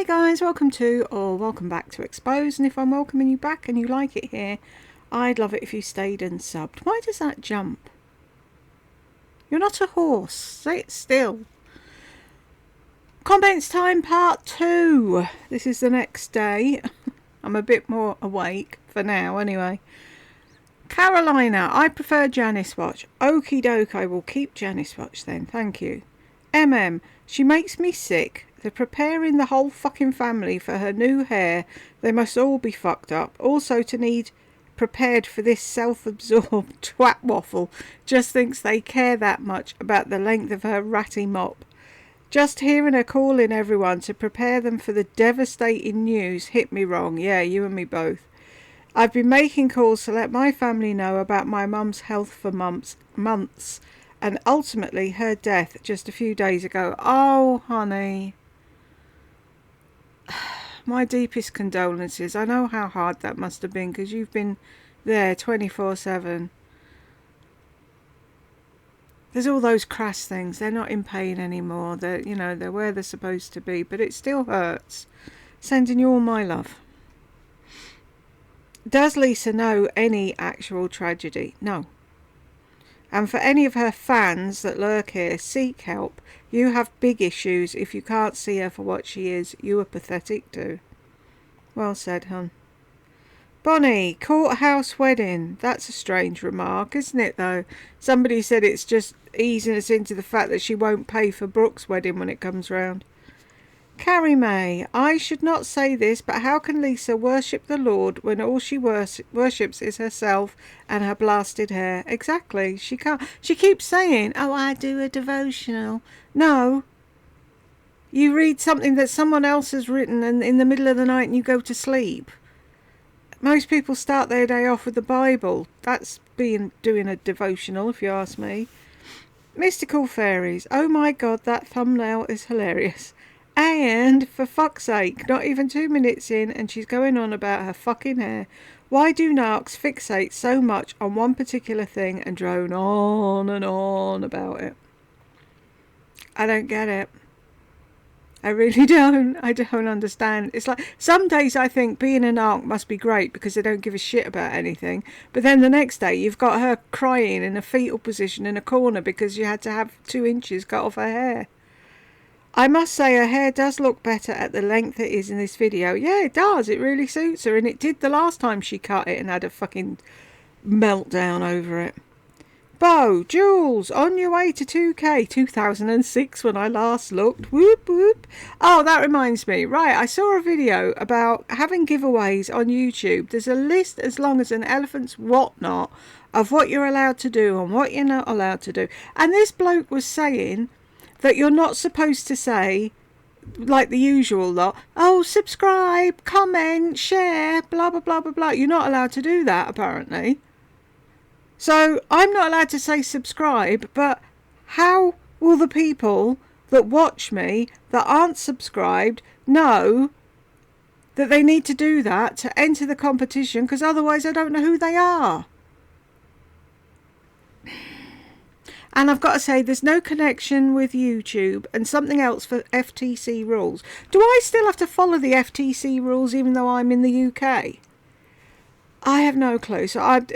Hi guys, welcome to or welcome back to Expose, and if I'm welcoming you back and you like it here, I'd love it if you stayed and subbed. Why does that jump? You're not a horse. Say it still. Comments time part 2. This is the next day. I'm a bit more awake for now anyway. Carolina, I prefer Janice Watch. Okie doke, I will keep Janice Watch then, thank you. She makes me sick. They're preparing the whole fucking family for her new hair. They must all be fucked up. Also to need prepared for this self-absorbed twat waffle. Just thinks they care that much about the length of her ratty mop. Just hearing her calling everyone to prepare them for the devastating news hit me wrong. Yeah, you and me both. I've been making calls to let my family know about my mum's health for months, and ultimately her death just a few days ago. Oh, honey. My deepest condolences. I know how hard that must have been because you've been there 24/7. There's all those crass things. They're not in pain anymore. They're where they're supposed to be, but it still hurts. Sending you all my love. Does Lisa know any actual tragedy? No. And for any of her fans that lurk here, seek help. You have big issues. If you can't see her for what she is, you are pathetic too. Well said, hon. Bonnie, courthouse wedding. That's a strange remark, isn't it, though? Somebody said it's just easing us into the fact that she won't pay for Brooke's wedding when it comes round. Carrie May, I should not say this, but how can Lisa worship the Lord when all she worships is herself and her blasted hair? Exactly. She can't. She keeps saying, oh, I do a devotional. No. You read something that someone else has written and in the middle of the night and you go to sleep. Most people start their day off with the Bible. That's doing a devotional, if you ask me. Mystical fairies. Oh my God, that thumbnail is hilarious. And, for fuck's sake, not even 2 minutes in and she's going on about her fucking hair. Why do narcs fixate so much on one particular thing and drone on and on about it? I don't get it. I really don't. I don't understand. It's like, some days I think being an narc must be great because they don't give a shit about anything. But then the next day you've got her crying in a fetal position in a corner because you had to have 2 inches cut off her hair. I must say her hair does look better at the length it is in this video. Yeah, it does. It really suits her. And it did the last time she cut it and had a fucking meltdown over it. Bo, Jules, on your way to 2K. 2006 when I last looked. Whoop, whoop. Oh, that reminds me. Right, I saw a video about having giveaways on YouTube. There's a list as long as an elephant's whatnot of what you're allowed to do and what you're not allowed to do. And this bloke was saying that you're not supposed to say, like the usual lot, oh, subscribe, comment, share, blah, blah, blah, blah, blah. You're not allowed to do that, apparently. So I'm not allowed to say subscribe, but how will the people that watch me that aren't subscribed know that they need to do that to enter the competition? Because otherwise I don't know who they are. And I've got to say, there's no connection with YouTube and something else for FTC rules. Do I still have to follow the FTC rules even though I'm in the UK? I have no clue. So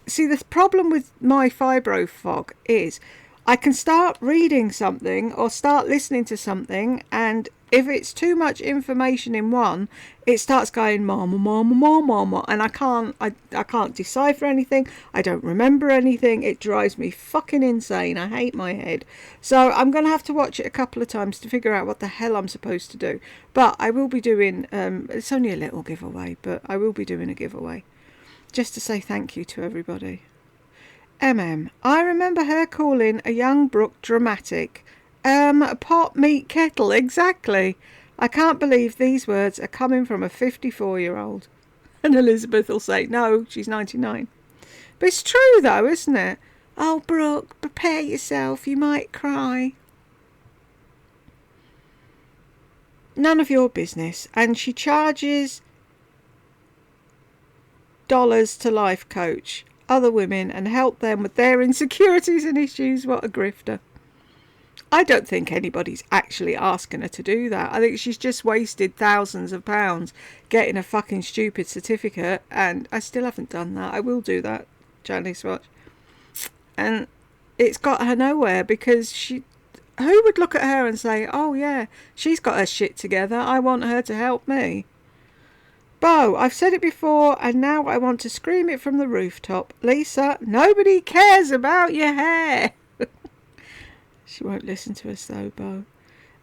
see, the problem with my fibro fog is I can start reading something or start listening to something, and if it's too much information in one, it starts going mama, mama, mama, mama, and I can't decipher anything. I don't remember anything. It drives me fucking insane. I hate my head. So I'm going to have to watch it a couple of times to figure out what the hell I'm supposed to do. But I will be doing, it's only a little giveaway, but I will be doing a giveaway just to say thank you to everybody. I remember her calling a young Brooke dramatic. Pot, meat, kettle, exactly. I can't believe these words are coming from a 54-year-old. And Elizabeth will say, no, she's 99. But it's true, though, isn't it? Oh, Brooke, prepare yourself, you might cry. None of your business. And she charges dollars to life coach other women and help them with their insecurities and issues. What a grifter. I don't think anybody's actually asking her to do that. I think she's just wasted thousands of pounds getting a fucking stupid certificate, and I still haven't done that. I will do that, Janice Watch. And it's got her nowhere, because who would look at her and say, oh yeah, she's got her shit together, I want her to help me? Bo, I've said it before, and now I want to scream it from the rooftop. Lisa, nobody cares about your hair. She won't listen to us though, Bo.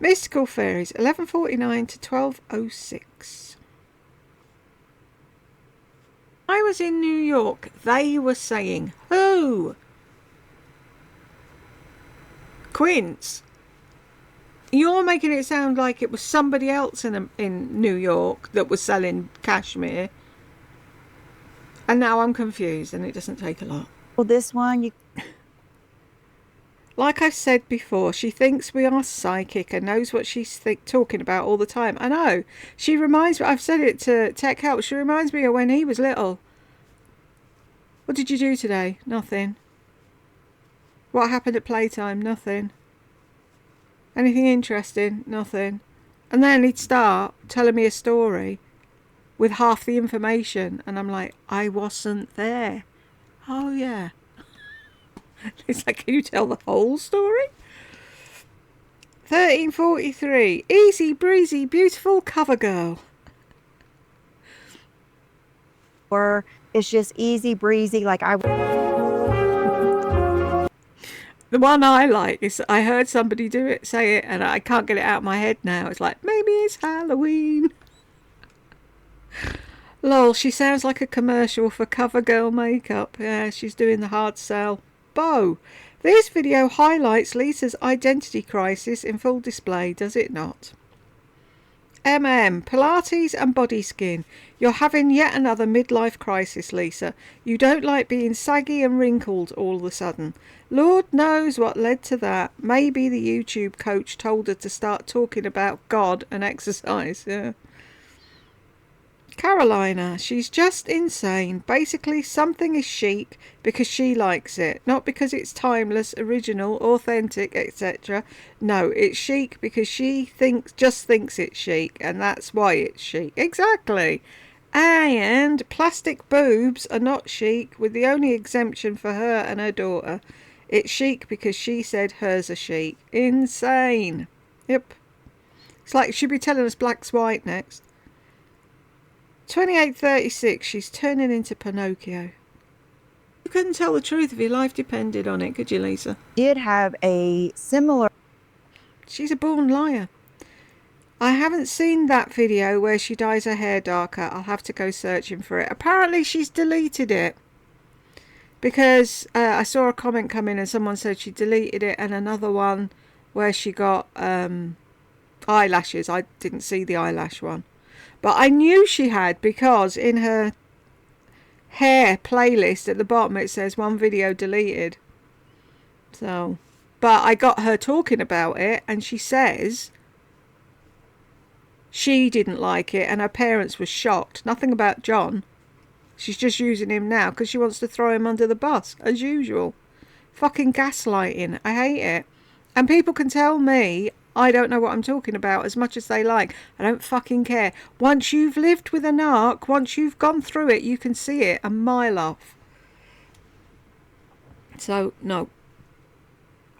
Mystical Fairies, 11:49 to 12:06. I was in New York. They were saying, who? Quince. You're making it sound like it was somebody else in New York that was selling cashmere. And now I'm confused, and it doesn't take a lot. Well, this one, like I said before, she thinks we are psychic and knows what she's talking about all the time. I know. She reminds me, I've said it to Tech Help, she reminds me of when he was little. What did you do today? Nothing. What happened at playtime? Nothing. Anything interesting? Nothing. And then he'd start telling me a story with half the information, and I'm like, I wasn't there. Oh yeah. It's like, can you tell the whole story? 13:43. Easy breezy, beautiful cover girl. or it's just easy breezy. Like the one I like is, I heard somebody say it, and I can't get it out of my head now. It's like, maybe it's Halloween. Lol, she sounds like a commercial for CoverGirl makeup. Yeah, she's doing the hard sell. Bo, this video highlights Lisa's identity crisis in full display, does it not? Pilates and body skin. You're having yet another midlife crisis, Lisa. You don't like being saggy and wrinkled all of a sudden. Lord knows what led to that. Maybe the YouTube coach told her to start talking about God and exercise. Yeah. Carolina, she's just insane. Basically, something is chic because she likes it, not because it's timeless, original, authentic, etc. No, it's chic because she just thinks it's chic, and that's why it's chic. Exactly. And plastic boobs are not chic, with the only exemption for her and her daughter. It's chic because she said hers are chic. Insane. Yep. It's like she'd be telling us black's white next. 28:36, she's turning into Pinocchio. You couldn't tell the truth if your life depended on it, could you, Lisa? did have a similar... She's a born liar. I haven't seen that video where she dyes her hair darker. I'll have to go searching for it. Apparently she's deleted it. Because I saw a comment come in and someone said she deleted it, and another one where she got eyelashes. I didn't see the eyelash one. But I knew she had, because in her hair playlist at the bottom it says one video deleted. So, but I got her talking about it, and she says she didn't like it and her parents were shocked. Nothing about John. She's just using him now because she wants to throw him under the bus, as usual. Fucking gaslighting. I hate it. And people can tell me I don't know what I'm talking about as much as they like. I don't fucking care. Once you've lived with a narc, once you've gone through it, you can see it a mile off. So, no.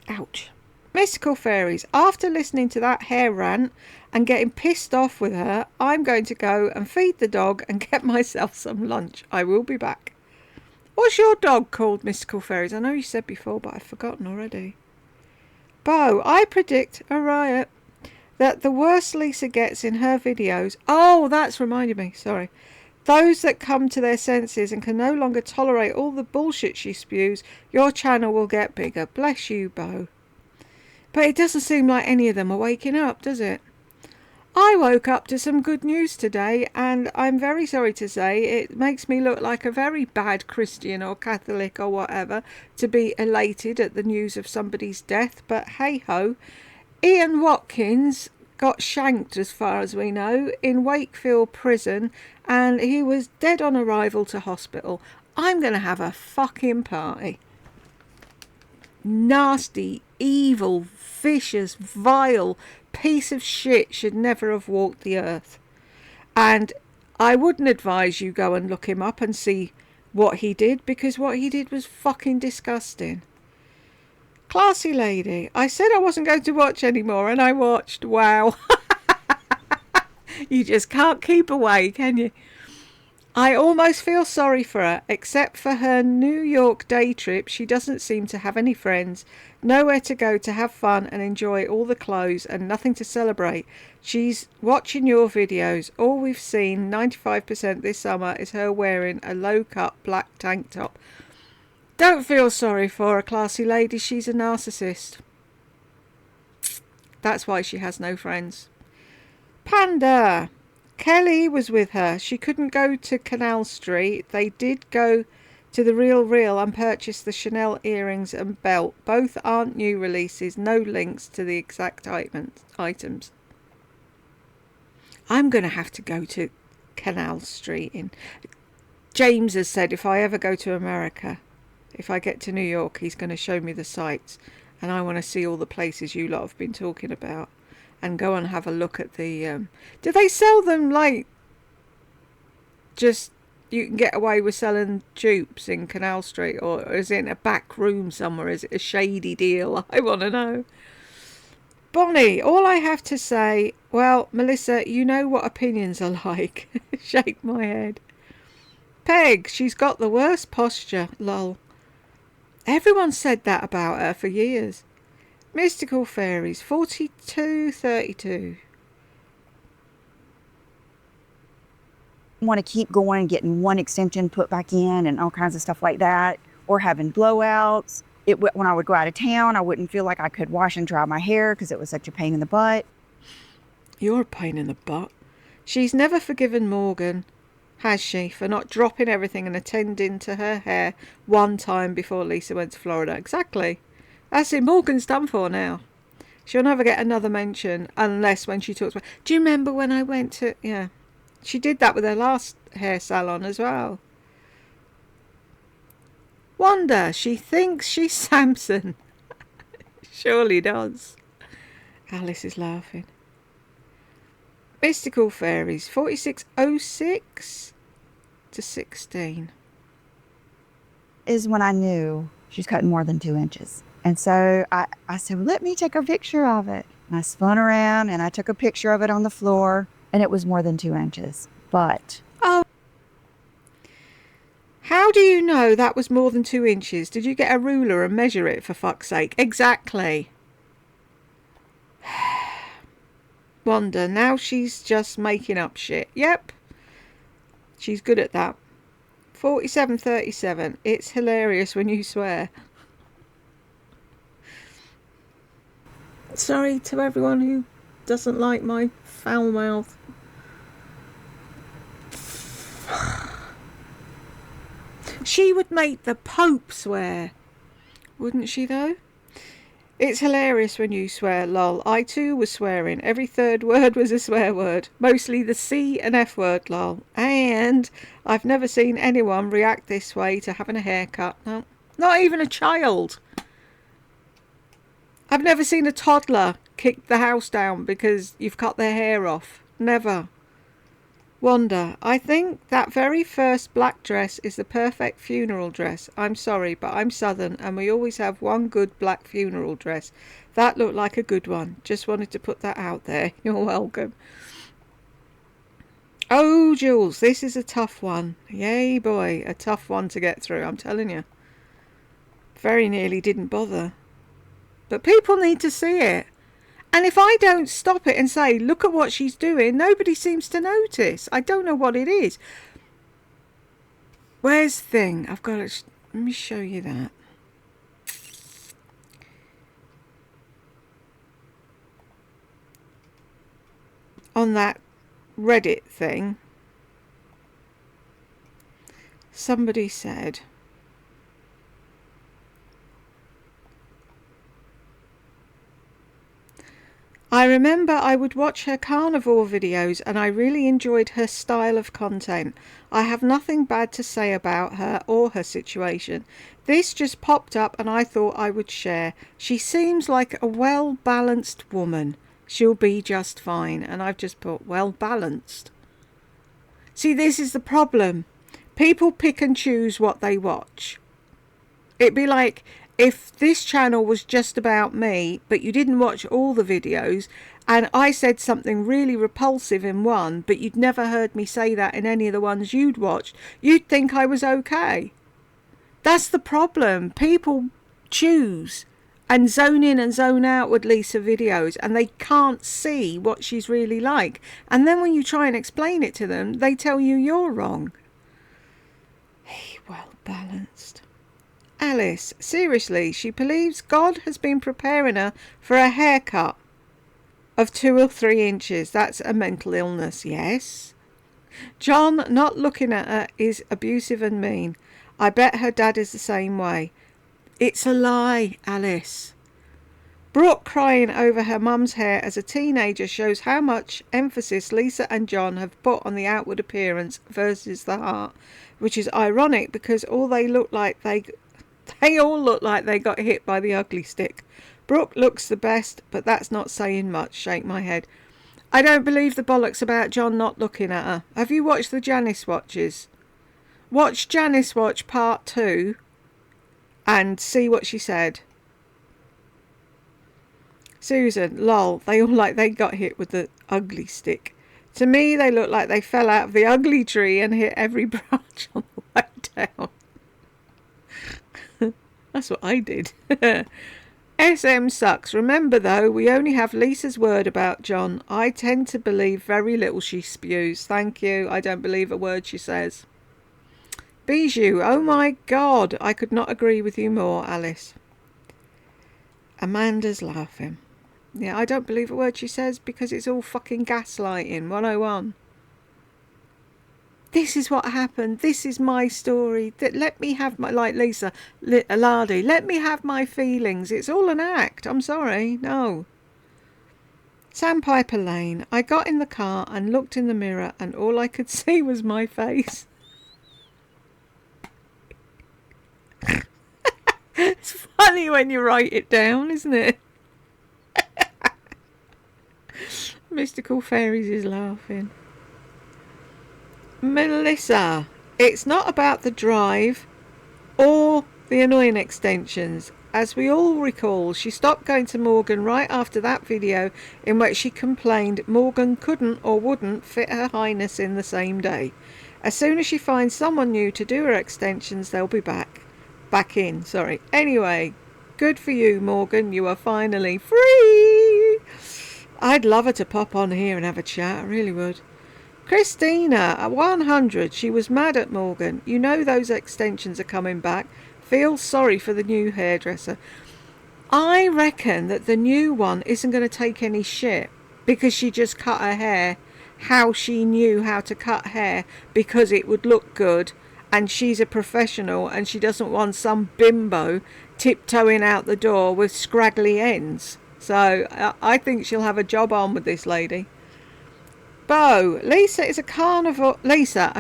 Ouch. Mystical Fairies. After listening to that hair rant and getting pissed off with her, I'm going to go and feed the dog and get myself some lunch. I will be back. What's your dog called, Mystical Fairies? I know you said before, but I've forgotten already. Bo, I predict a riot. That the worse Lisa gets in her videos... Oh, that's reminded me. Sorry. Those that come to their senses and can no longer tolerate all the bullshit she spews, your channel will get bigger. Bless you, Bo. But it doesn't seem like any of them are waking up, does it? I woke up to some good news today, and I'm very sorry to say it makes me look like a very bad Christian or Catholic or whatever to be elated at the news of somebody's death, but hey-ho. Ian Watkins got shanked, as far as we know, in Wakefield prison, and he was dead on arrival to hospital. I'm going to have a fucking party. nasty, evil, vicious, vile piece of shit should never have walked the earth. And I wouldn't advise you go and look him up and see what he did, because what he did was fucking disgusting. Classy lady. I said I wasn't going to watch anymore, and I watched. Wow. You just can't keep away, can you? I almost feel sorry for her. Except for her New York day trip, she doesn't seem to have any friends, nowhere to go to have fun and enjoy all the clothes, and nothing to celebrate. She's watching your videos. All we've seen, 95% this summer, is her wearing a low-cut black tank top. Don't feel sorry for her, classy lady. She's a narcissist. That's why she has no friends. Panda. Kelly was with her. She couldn't go to Canal Street. They did go to the Real and purchase the Chanel earrings and belt. Both aren't new releases. No links to the exact items. I'm going to have to go to Canal Street. James has said if I ever go to America, if I get to New York, he's going to show me the sights. And I want to see all the places you lot have been talking about. And go and have a look at the... do they sell them like... just... you can get away with selling dupes in Canal Street? Or is it in a back room somewhere? Is it a shady deal? I want to know. Bonnie, all I have to say... well, Melissa, you know what opinions are like. Shake my head. Peg, she's got the worst posture. Lol. Everyone said that about her for years. Mystical Fairies, 4232. Want to keep going, getting one extension put back in and all kinds of stuff like that, or having blowouts. When I would go out of town, I wouldn't feel like I could wash and dry my hair because it was such a pain in the butt. You're a pain in the butt. She's never forgiven Morgan, has she, for not dropping everything and attending to her hair one time before Lisa went to Florida. Exactly. That's it. Morgan's done for now. She'll never get another mention unless when she talks about... do you remember when I went to... yeah. She did that with her last hair salon as well. Wanda, she thinks she's Samson. Surely does. Alice is laughing. Mystical Fairies, 4606 to 16. Is when I knew she's cutting more than 2 inches. And so I said, well, let me take a picture of it. And I spun around and I took a picture of it on the floor, and it was more than 2 inches. But... oh. How do you know that was more than 2 inches? Did you get a ruler and measure it, for fuck's sake? Exactly. Wanda, now she's just making up shit. Yep. She's good at that. 4737. It's hilarious when you swear. Sorry to everyone who doesn't like my foul mouth. She would make the Pope swear. Wouldn't she though? It's hilarious when you swear, lol. I too was swearing. Every third word was a swear word. Mostly the C and F word, lol. And I've never seen anyone react this way to having a haircut. No, not even a child. I've never seen a toddler kick the house down because you've cut their hair off. Never. Wanda, I think that very first black dress is the perfect funeral dress. I'm sorry, but I'm Southern and we always have one good black funeral dress. That looked like a good one. Just wanted to put that out there. You're welcome. Oh, Jules, this is a tough one. Yay, boy. A tough one to get through, I'm telling you. Very nearly didn't bother. But people need to see it. And if I don't stop it and say, look at what she's doing, nobody seems to notice. I don't know what it is. Where's the thing? I've got to... let me show you that. On that Reddit thing, somebody said... I remember I would watch her carnivore videos and I really enjoyed her style of content. I have nothing bad to say about her or her situation. This just popped up and I thought I would share. She seems like a well-balanced woman. She'll be just fine. And I've just put well-balanced. See, this is the problem. People pick and choose what they watch. It'd be like if this channel was just about me, but you didn't watch all the videos, and I said something really repulsive in one, but you'd never heard me say that in any of the ones you'd watched, you'd think I was okay. That's the problem. People choose and zone in and zone out with Lisa videos, and they can't see what she's really like. And then when you try and explain it to them, they tell you you're wrong. Hey, well balanced. Alice, seriously, she believes God has been preparing her for a haircut of 2 or 3 inches. That's a mental illness, yes. John not looking at her is abusive and mean. I bet her dad is the same way. It's a lie, Alice. Brooke crying over her mum's hair as a teenager shows how much emphasis Lisa and John have put on the outward appearance versus the heart, which is ironic because they all look like they got hit by the ugly stick. Brooke looks the best, but that's not saying much. Shake my head. I don't believe the bollocks about John not looking at her. Have you watched the Janice Watches? Watch Janice Watch Part 2 and see what she said. Susan, lol, they all like they got hit with the ugly stick. To me, they look like they fell out of the ugly tree and hit every branch on the way down. That's what I did. SM sucks. Remember though, we only have Lisa's word about John. I tend to believe very little she spews. Thank you. I don't believe a word she says. Bijou, oh my God. I could not agree with you more, Alice. Amanda's laughing. Yeah, I don't believe a word she says because it's all fucking gaslighting. 101. This is what happened. This is my story. Let me have my, like Lisa Alardi, let me have my feelings. It's all an act. I'm sorry. No. Sandpiper Lane. I got in the car and looked in the mirror and all I could see was my face. It's funny when you write it down, isn't it? Mystical Fairies is laughing. Melissa, it's not about the drive or the annoying extensions. As we all recall, she stopped going to Morgan right after that video in which she complained Morgan couldn't or wouldn't fit her highness in the same day. As soon as she finds someone new to do her extensions, they'll be back in. Anyway, good for you, Morgan. You are finally free. I'd love her to pop on here and have a chat. I really would. Christina, at 100, she was mad at Morgan. You know those extensions are coming back. Feel sorry for the new hairdresser. I reckon that the new one isn't going to take any shit because she just cut her hair how she knew how to cut hair because it would look good, and she's a professional and she doesn't want some bimbo tiptoeing out the door with scraggly ends. So I think she'll have a job on with this lady. Bo, a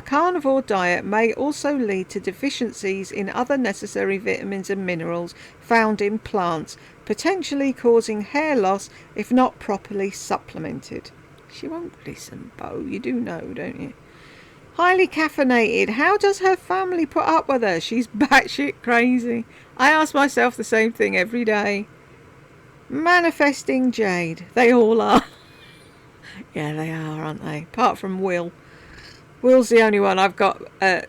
carnivore diet may also lead to deficiencies in other necessary vitamins and minerals found in plants, potentially causing hair loss if not properly supplemented. She won't listen, Bo. You do know, don't you? Highly caffeinated. How does her family put up with her? She's batshit crazy. I ask myself the same thing every day. Manifesting Jade. They all are. Yeah, they are, aren't they? Apart from Will. Will's the only one I've got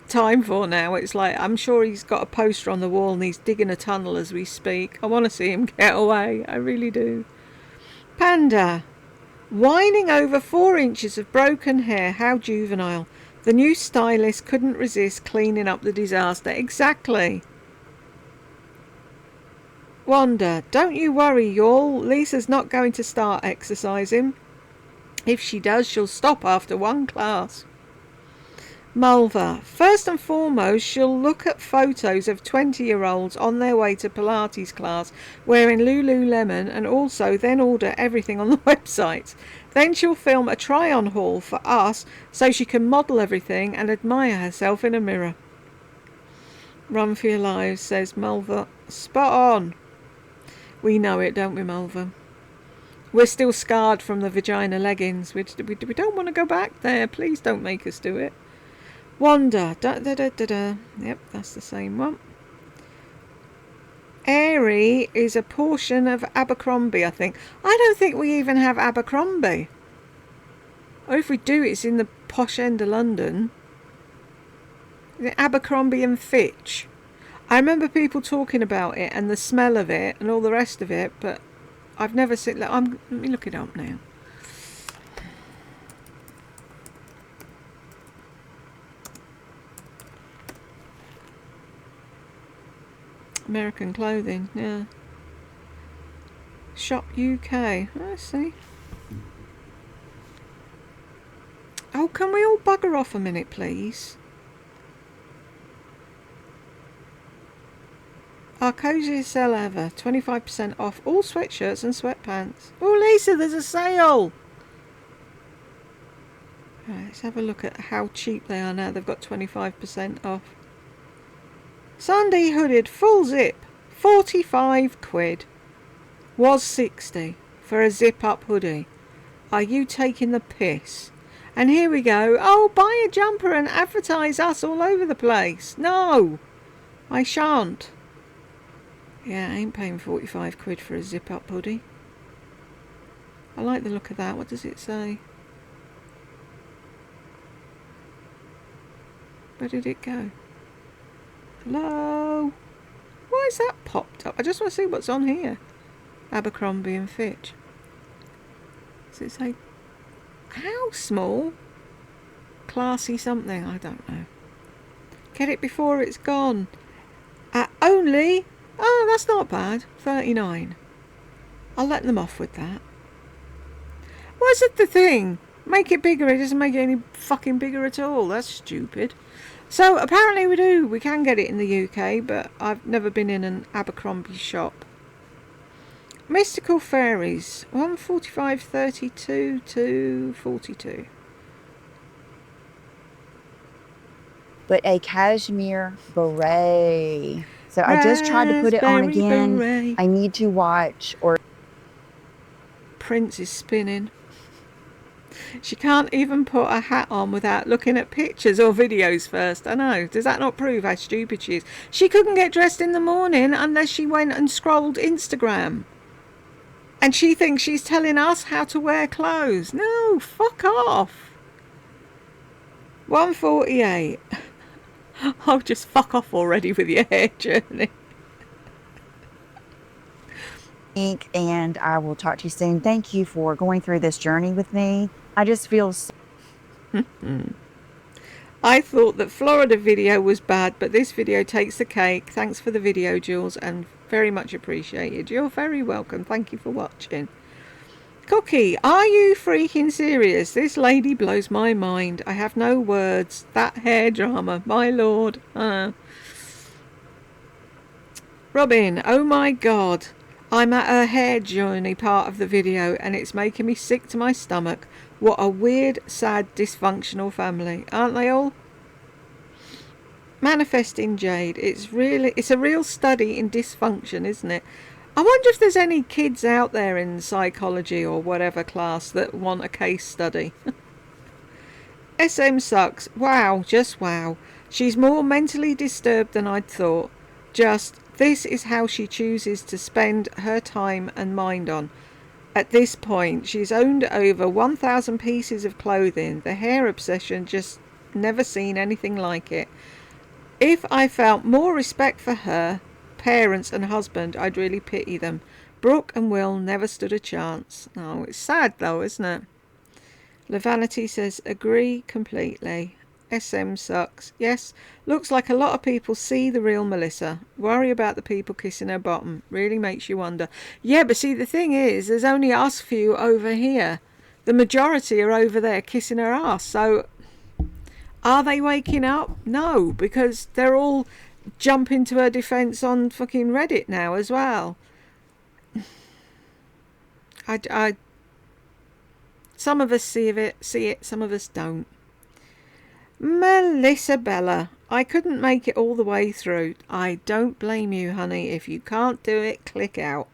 time for now. It's like, I'm sure he's got a poster on the wall and he's digging a tunnel as we speak. I want to see him get away. I really do. Panda. Whining over 4 inches of broken hair. How juvenile. The new stylist couldn't resist cleaning up the disaster. Exactly. Wanda. Don't you worry, y'all. Lisa's not going to start exercising. If she does, she'll stop after one class. Mulva. First and foremost, she'll look at photos of 20-year-olds on their way to Pilates class wearing Lululemon and also then order everything on the website. Then she'll film a try-on haul for us so she can model everything and admire herself in a mirror. Run for your lives, says Mulva. Spot on. We know it, don't we, Mulva? We're still scarred from the vagina leggings. We don't want to go back there. Please don't make us do it. Wanda. Yep, that's the same one. Airy is a portion of Abercrombie, I think. I don't think we even have Abercrombie. Or if we do, it's in the posh end of London. Abercrombie and Fitch. I remember people talking about it and the smell of it and all the rest of it, but I've never seen that. Let me look it up now. American clothing, yeah. Shop UK. I see. Oh, can we all bugger off a minute, please? Our coziest sale ever. 25% off all sweatshirts and sweatpants. Oh, Lisa, there's a sale. Right, let's have a look at how cheap they are now. They've got 25% off. Sunday hooded full zip, 45 quid. Was 60 for a zip up hoodie. Are you taking the piss? And here we go. Oh, buy a jumper and advertise us all over the place. No, I shan't. Yeah, I ain't paying 45 quid for a zip up hoodie. I like the look of that. What does it say? Where did it go? Hello? Why is that popped up? I just want to see what's on here. Abercrombie and Fitch. Does it say how small? Classy something, I don't know. Get it before it's gone. At only, oh, that's not bad, 39. I'll let them off with that. What's it the thing? Make it bigger, it doesn't make it any fucking bigger at all. That's stupid. So apparently we can get it in the UK, but I've never been in an Abercrombie shop. Mystical Fairies, 145.32 to 42. But a cashmere beret. So I just tried to put it on again. Beret. I need to watch or Prince is spinning. She can't even put a hat on without looking at pictures or videos first. I know. Does that not prove how stupid she is? She couldn't get dressed in the morning unless she went and scrolled Instagram. And she thinks she's telling us how to wear clothes. No, fuck off. 148. Oh, just fuck off already with your hair journey. and I will talk to you soon. Thank you for going through this journey with me. I just feel so I thought that Florida video was bad, but this video takes the cake. Thanks for the video, Jules, and very much appreciated. You're very welcome. Thank you for watching. Cookie, are you freaking serious? This lady blows my mind. I have no words. That hair drama, my lord. Robin, oh my god. I'm at her hair journey part of the video and it's making me sick to my stomach. What a weird, sad, dysfunctional family. Aren't they all? Manifesting Jade. It's a real study in dysfunction, isn't it? I wonder if there's any kids out there in psychology or whatever class that want a case study. SM sucks. Wow, just wow. She's more mentally disturbed than I'd thought. Just, this is how she chooses to spend her time and mind on. At this point, she's owned over 1,000 pieces of clothing. The hair obsession, just never seen anything like it. If I felt more respect for her parents and husband, I'd really pity them. Brooke and Will never stood a chance. Oh, it's sad though, isn't it? Levanity says, agree completely. SM sucks. Yes, looks like a lot of people see the real Melissa. Worry about the people kissing her bottom. Really makes you wonder. Yeah, but see, the thing is, there's only us few over here. The majority are over there kissing her ass. So Are they waking up? No, because they're all jumping to her defense on fucking Reddit now as well. Some of us see it, some of us don't. Melissa Bella, I couldn't make it all the way through. I don't blame you, honey. If you can't do it, click out.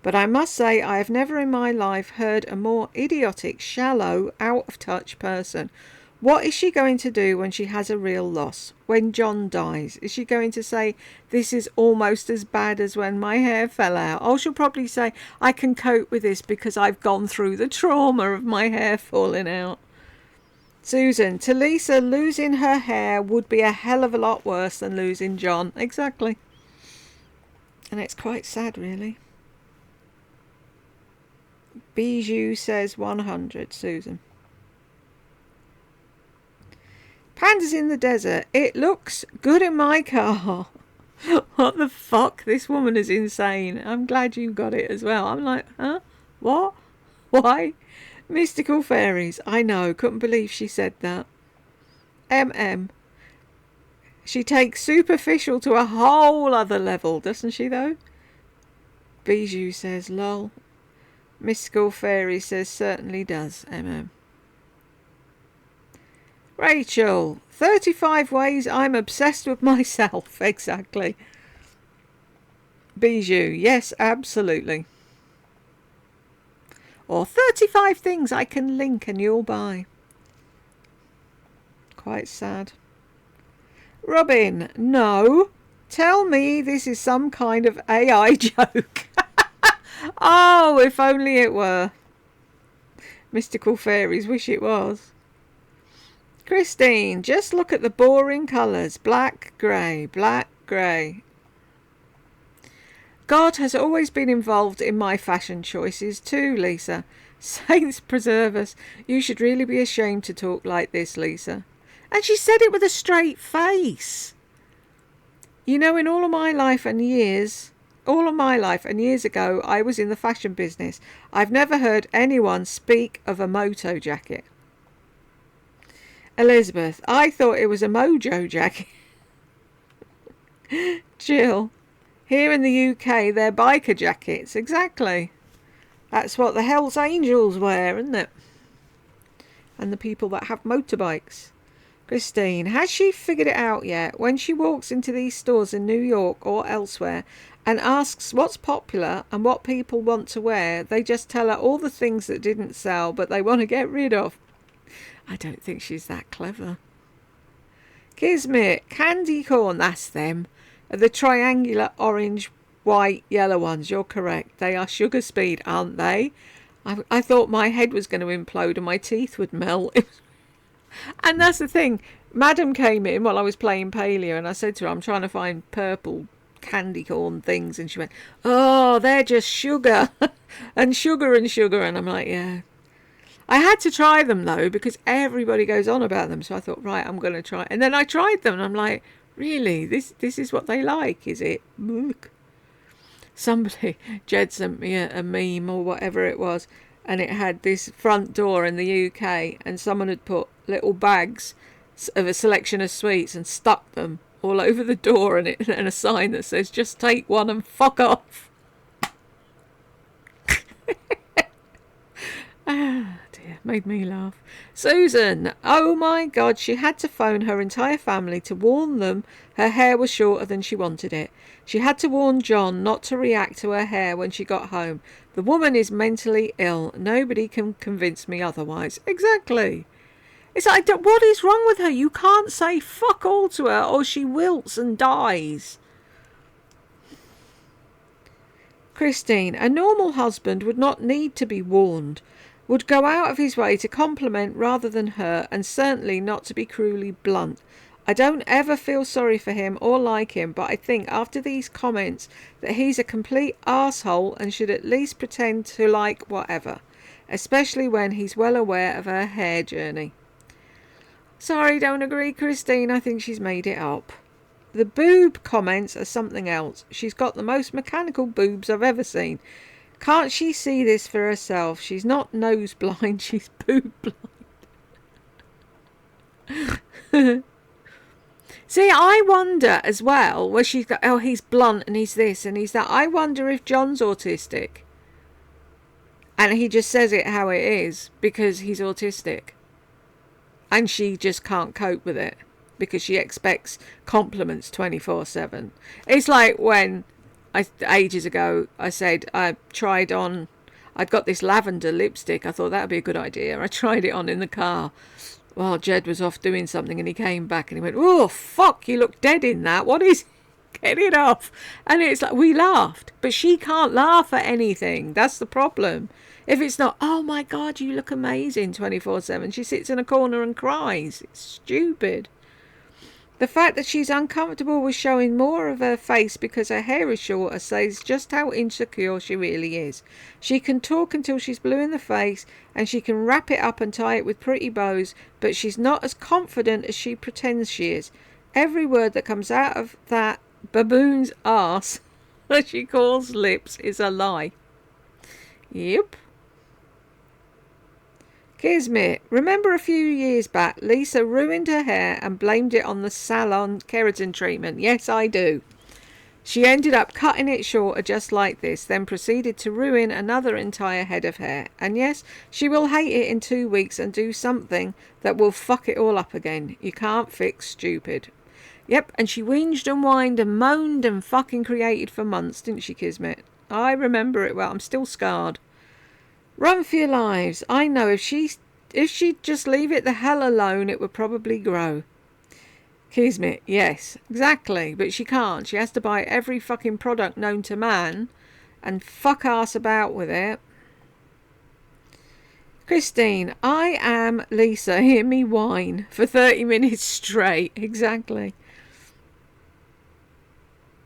But I must say I have never in my life heard a more idiotic, shallow, out-of-touch person. What is she going to do when she has a real loss? When John dies? Is she going to say, this is almost as bad as when my hair fell out? Oh, she'll probably say, I can cope with this because I've gone through the trauma of my hair falling out. Susan, to Lisa, losing her hair would be a hell of a lot worse than losing John. Exactly. And it's quite sad, really. Bijou says 100, Susan. Pandas in the desert. It looks good in my car. What the fuck? This woman is insane. I'm glad you got it as well. I'm like, huh? What? Why? Mystical fairies. I know. Couldn't believe she said that. She takes superficial to a whole other level, doesn't she though? Bijou says, lol. Mystical fairy says, certainly does, Rachel, 35 ways I'm obsessed with myself. Exactly. Bijou, yes, absolutely. Or 35 things I can link and you'll buy. Quite sad. Robin, no. Tell me this is some kind of AI joke. Oh, if only it were. Mystical fairies wish it was. Christine, just look at the boring colours. Black, grey, black, grey. God has always been involved in my fashion choices too, Lisa. Saints preserve us. You should really be ashamed to talk like this, Lisa. And she said it with a straight face. You know, in all of my life and years ago, I was in the fashion business. I've never heard anyone speak of a moto jacket. Elizabeth, I thought it was a mojo jacket. Jill, here in the UK, they're biker jackets. Exactly. That's what the Hells Angels wear, isn't it? And the people that have motorbikes. Christine, has she figured it out yet? When she walks into these stores in New York or elsewhere and asks what's popular and what people want to wear, they just tell her all the things that didn't sell but they want to get rid of. I don't think she's that clever. Kismet, candy corn, that's them. The triangular orange, white, yellow ones, you're correct. They are sugar speed, aren't they? I thought my head was going to implode and my teeth would melt. And that's the thing. Madam came in while I was playing paleo and I said to her, I'm trying to find purple candy corn things. And she went, oh, they're just sugar. and sugar. And I'm like, yeah. I had to try them though because everybody goes on about them. So I thought, right, I'm going to try. And then I tried them and I'm like, really? This is what they like, is it? Look. Somebody, Jed sent me a meme or whatever it was. And it had this front door in the UK and someone had put little bags of a selection of sweets and stuck them all over the door and a sign that says, just take one and fuck off. Ah, dear, made me laugh. Susan, oh my God, she had to phone her entire family to warn them her hair was shorter than she wanted it. She had to warn John not to react to her hair when she got home. The woman is mentally ill. Nobody can convince me otherwise. Exactly. It's like, what is wrong with her? You can't say fuck all to her or she wilts and dies. Christine, a normal husband would not need to be warned. Would go out of his way to compliment rather than hurt, and certainly not to be cruelly blunt. I don't ever feel sorry for him or like him, but I think after these comments that he's a complete arsehole and should at least pretend to like whatever, especially when he's well aware of her hair journey. Sorry, don't agree, Christine. I think she's made it up. The boob comments are something else. She's got the most mechanical boobs I've ever seen. Can't she see this for herself? She's not nose blind, she's boob blind. See, I wonder as well, where she's got, oh, he's blunt and he's this and he's that. I wonder if John's autistic. And he just says it how it is because he's autistic. And she just can't cope with it because she expects compliments 24/7. It's like when ages ago I said I'd got this lavender lipstick. I thought that would be a good idea. I tried it on in the car. Well, Jed was off doing something and he came back and he went, oh, fuck, you look dead in that. What is... Get it off. And it's like, we laughed. But she can't laugh at anything. That's the problem. If it's not, oh my God, you look amazing 24/7, she sits in a corner and cries. It's stupid. The fact that she's uncomfortable with showing more of her face because her hair is shorter says just how insecure she really is. She can talk until she's blue in the face and she can wrap it up and tie it with pretty bows, but she's not as confident as she pretends she is. Every word that comes out of that baboon's arse, that she calls lips, is a lie. Yep. Kismet, remember a few years back, Lisa ruined her hair and blamed it on the salon keratin treatment? Yes, I do. She ended up cutting it shorter just like this, then proceeded to ruin another entire head of hair. And yes, she will hate it in 2 weeks and do something that will fuck it all up again. You can't fix stupid. Yep, and she whinged and whined and moaned and fucking created for months, didn't she, Kismet? I remember it well. I'm still scarred. Run for your lives. I know if she'd just leave it the hell alone, it would probably grow. Kismet, yes, exactly, but she can't. She has to buy every fucking product known to man and fuck ass about with it. Christine, I am Lisa. Hear me whine for 30 minutes straight. Exactly.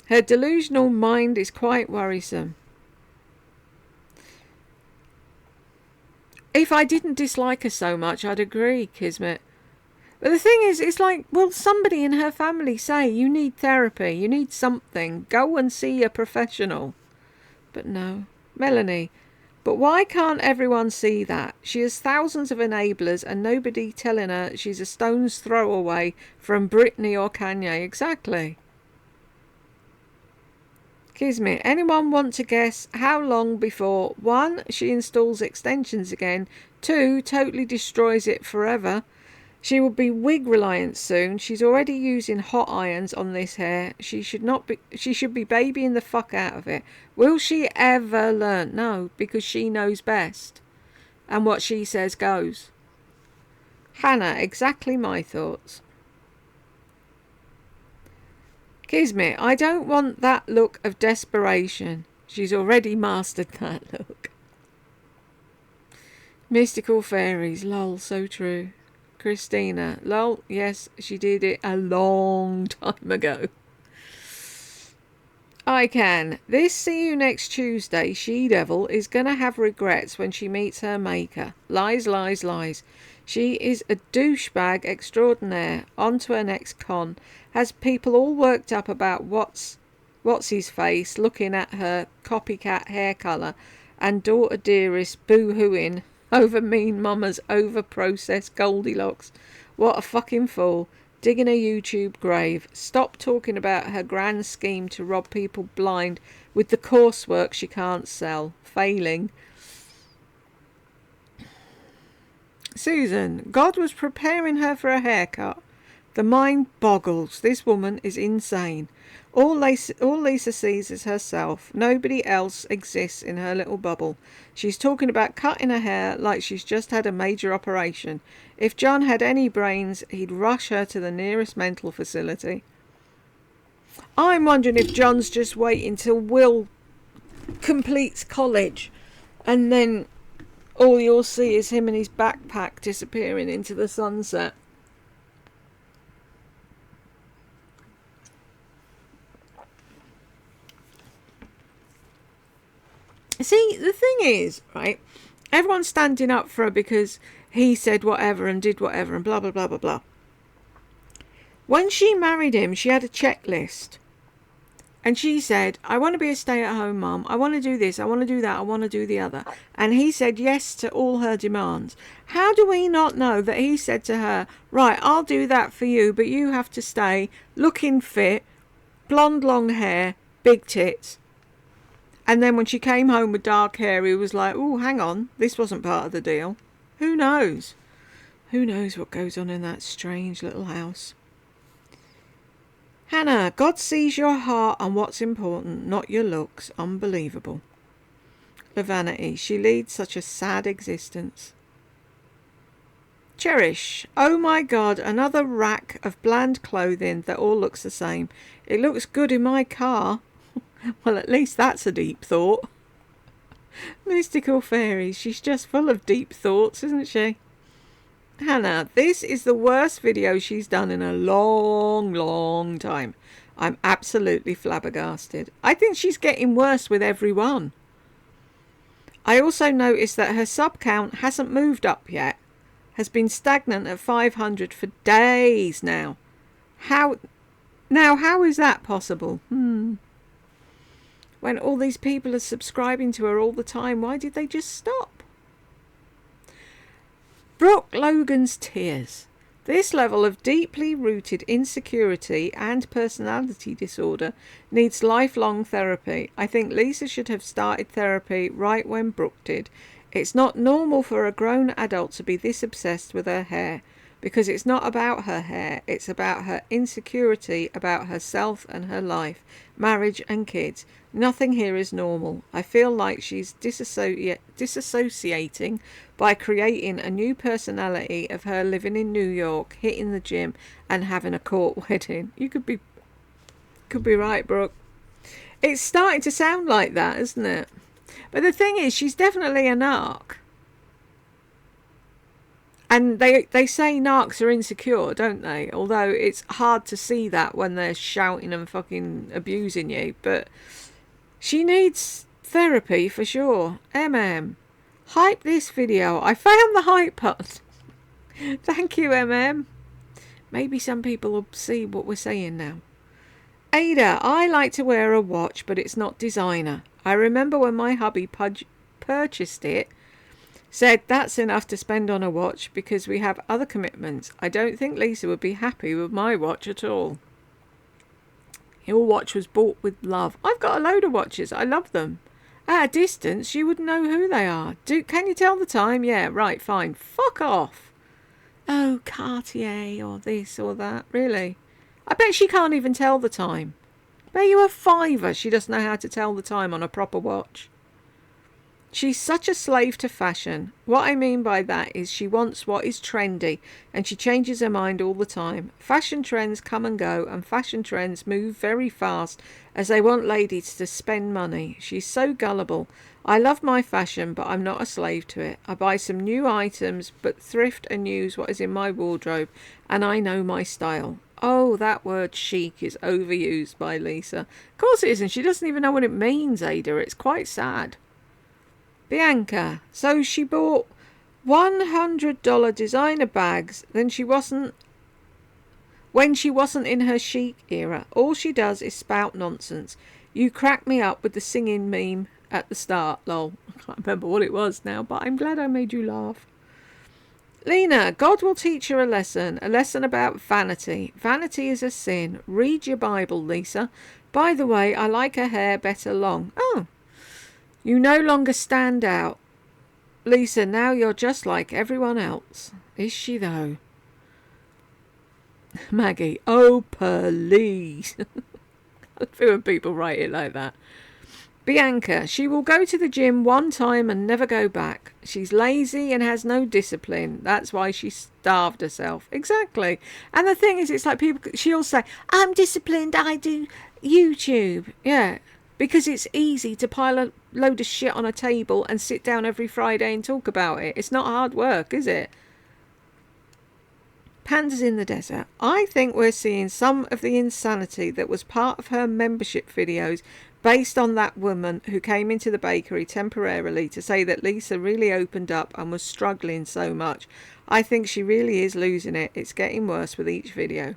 Her delusional mind is quite worrisome. If I didn't dislike her so much, I'd agree, Kismet. But the thing is, it's like, will somebody in her family say, you need therapy, you need something, go and see a professional? But no. Melanie, but why can't everyone see that? She has thousands of enablers and nobody telling her she's a stone's throw away from Britney or Kanye. Exactly. Kismet, anyone want to guess how long before 1. She installs extensions again, 2. Totally destroys it forever? She will be wig reliant soon. She's already using hot irons on this hair. She should be babying the fuck out of it. Will she ever learn? No, because she knows best. And what she says goes. Hannah, exactly my thoughts. Kismet, I don't want that look of desperation. She's already mastered that look. Mystical fairies, lol, so true. Christina, lol, yes, she did it a long time ago. I can. This See You Next Tuesday she-devil is going to have regrets when she meets her maker. Lies, lies, lies. She is a douchebag extraordinaire. On to her next con. Has people all worked up about what's his face, looking at her copycat hair colour, and daughter dearest boo-hooing over mean mama's over-processed Goldilocks. What a fucking fool. Digging a YouTube grave. Stop talking about her grand scheme to rob people blind with the coursework she can't sell. Failing. Susan, God was preparing her for a haircut. The mind boggles. This woman is insane. All Lisa sees is herself. Nobody else exists in her little bubble. She's talking about cutting her hair like she's just had a major operation. If John had any brains, he'd rush her to the nearest mental facility. I'm wondering if John's just waiting till Will completes college and then all you'll see is him and his backpack disappearing into the sunset. See, the thing is, right, everyone's standing up for her because he said whatever and did whatever and blah, blah, blah, blah, blah. When she married him, she had a checklist. And she said, I want to be a stay-at-home mum. I want to do this. I want to do that. I want to do the other. And he said yes to all her demands. How do we not know that he said to her, right, I'll do that for you, but you have to stay looking fit, blonde long hair, big tits. And then when she came home with dark hair, he was like, oh, hang on, this wasn't part of the deal. Who knows? Who knows what goes on in that strange little house? Hannah, God sees your heart and what's important, not your looks. Unbelievable. Vanity, she leads such a sad existence. Cherish, oh my God, another rack of bland clothing that all looks the same. It looks good in my car. Well, at least that's a deep thought. Mystical fairies, she's just full of deep thoughts, isn't she? Hannah, this is the worst video she's done in a long time. I'm absolutely flabbergasted. I think she's getting worse with every one. I also noticed that her sub count hasn't moved up yet. Has been stagnant at 500 for days now. How is that possible? When all these people are subscribing to her all the time, why did they just stop? Brooke Logan's tears. This level of deeply rooted insecurity and personality disorder needs lifelong therapy. I think Lisa should have started therapy right when Brooke did. It's not normal for a grown adult to be this obsessed with her hair, because it's not about her hair. It's about her insecurity about herself and her life, marriage and kids. Nothing here is normal. I feel like she's disassociating by creating a new personality of her living in New York, hitting the gym and having a court wedding. You could be right, Brooke. It's starting to sound like that, isn't it? But the thing is, she's definitely a narc. And they say narcs are insecure, don't they? Although it's hard to see that when they're shouting and fucking abusing you. But she needs therapy for sure. Hype this video. I found the hype button. Thank you, Maybe some people will see what we're saying now. Ada, I like to wear a watch, but it's not designer. I remember when my hubby purchased it, said that's enough to spend on a watch because we have other commitments. I don't think Lisa would be happy with my watch at all. Your watch was bought with love. I've got a load of watches. I love them. At a distance, you wouldn't know who they are. Can you tell the time? Yeah, right, fine. Fuck off. Oh, Cartier or this or that. Really? I bet she can't even tell the time. Bet you a fiver she doesn't know how to tell the time on a proper watch. She's such a slave to fashion. What I mean by that is she wants what is trendy and she changes her mind all the time. Fashion trends come and go and fashion trends move very fast as they want ladies to spend money. She's so gullible. I love my fashion, but I'm not a slave to it. I buy some new items but thrift and use what is in my wardrobe, and I know my style. Oh, that word chic is overused by Lisa. Of course it isn't. She doesn't even know what it means, Ada. It's quite sad. Bianca, so she bought $100 designer bags, when she wasn't in her chic era. All she does is spout nonsense. You crack me up with the singing meme at the start, lol. I can't remember what it was now, but I'm glad I made you laugh. Lena, God will teach her a lesson about vanity. Vanity is a sin. Read your Bible, Lisa. By the way, I like her hair better long. Oh. You no longer stand out. Lisa, now you're just like everyone else. Is she though? Maggie, oh please. I feel when people write it like that. Bianca, she will go to the gym one time and never go back. She's lazy and has no discipline. That's why she starved herself. Exactly. And the thing is, it's like she'll say, I'm disciplined, I do YouTube. Yeah. Because it's easy to pile a load of shit on a table and sit down every Friday and talk about it. It's not hard work, is it? Pandas in the desert. I think we're seeing some of the insanity that was part of her membership videos based on that woman who came into the bakery temporarily to say that Lisa really opened up and was struggling so much. I think she really is losing it. It's getting worse with each video.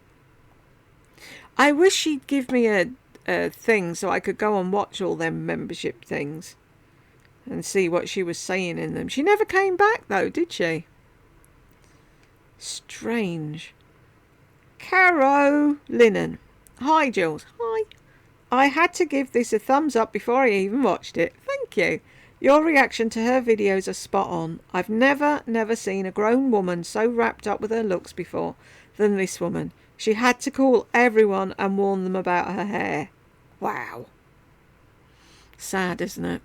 I wish she'd give me a thing so I could go and watch all them membership things and see what she was saying in them. She never came back though, did she? Strange. Caro Linen. Hi, Jules. Hi. I had to give this a thumbs up before I even watched it. Thank you. Your reaction to her videos are spot on. I've never seen a grown woman so wrapped up with her looks before than this woman. She had to call everyone and warn them about her hair. Wow. Sad, isn't it?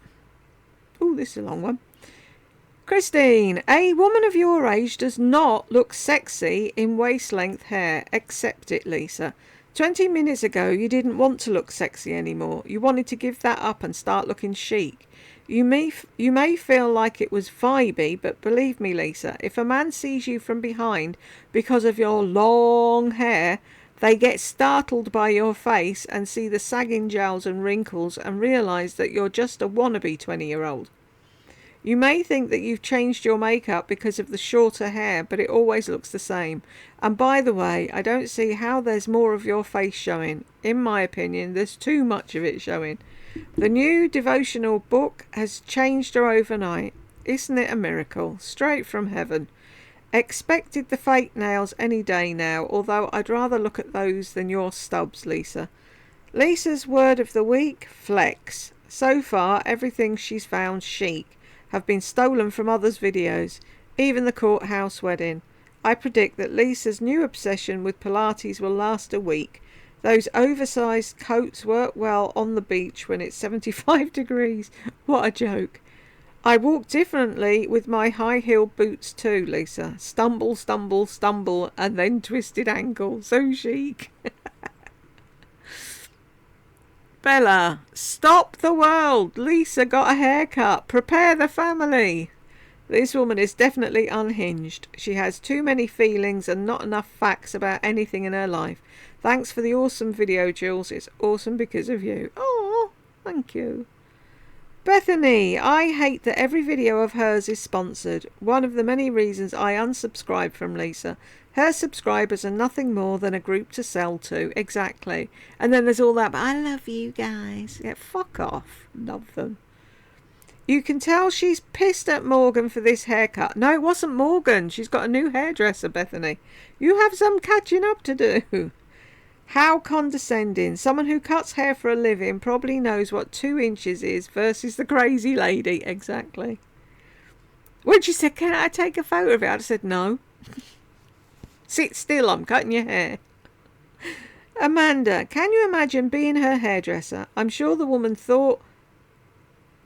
Oh, this is a long one. Christine, a woman of your age does not look sexy in waist-length hair. Accept it, Lisa. 20 minutes ago, you didn't want to look sexy anymore. You wanted to give that up and start looking chic. You may feel like it was vibey, but believe me, Lisa, if a man sees you from behind because of your long hair, they get startled by your face and see the sagging jowls and wrinkles and realise that you're just a wannabe 20-year-old. You may think that you've changed your makeup because of the shorter hair, but it always looks the same. And by the way, I don't see how there's more of your face showing. In my opinion, there's too much of it showing. The new devotional book has changed her overnight. Isn't it a miracle? Straight from heaven. Expected the fake nails any day now, although I'd rather look at those than your stubs, Lisa. Lisa's word of the week, flex. So far, everything she's found chic have been stolen from others' videos, even the courthouse wedding. I predict that Lisa's new obsession with Pilates will last a week. Those oversized coats work well on the beach when it's 75 degrees. What a joke. I walk differently with my high-heeled boots too, Lisa. Stumble, stumble, stumble, and then twisted ankle. So chic. Bella, stop the world. Lisa got a haircut. Prepare the family. This woman is definitely unhinged. She has too many feelings and not enough facts about anything in her life. Thanks for the awesome video, Jules. It's awesome because of you. Oh, thank you. Bethany, I hate that every video of hers is sponsored. One of the many reasons I unsubscribe from Lisa. Her subscribers are nothing more than a group to sell to. Exactly. And then there's all that, but I love you guys. Yeah, fuck off. Love them. You can tell she's pissed at Morgan for this haircut. No, it wasn't Morgan. She's got a new hairdresser, Bethany. You have some catching up to do. How condescending. Someone who cuts hair for a living probably knows what 2 inches is versus the crazy lady. Exactly. When she said, can I take a photo of it? I said, no. Sit still, I'm cutting your hair. Amanda, can you imagine being her hairdresser? I'm sure the woman thought,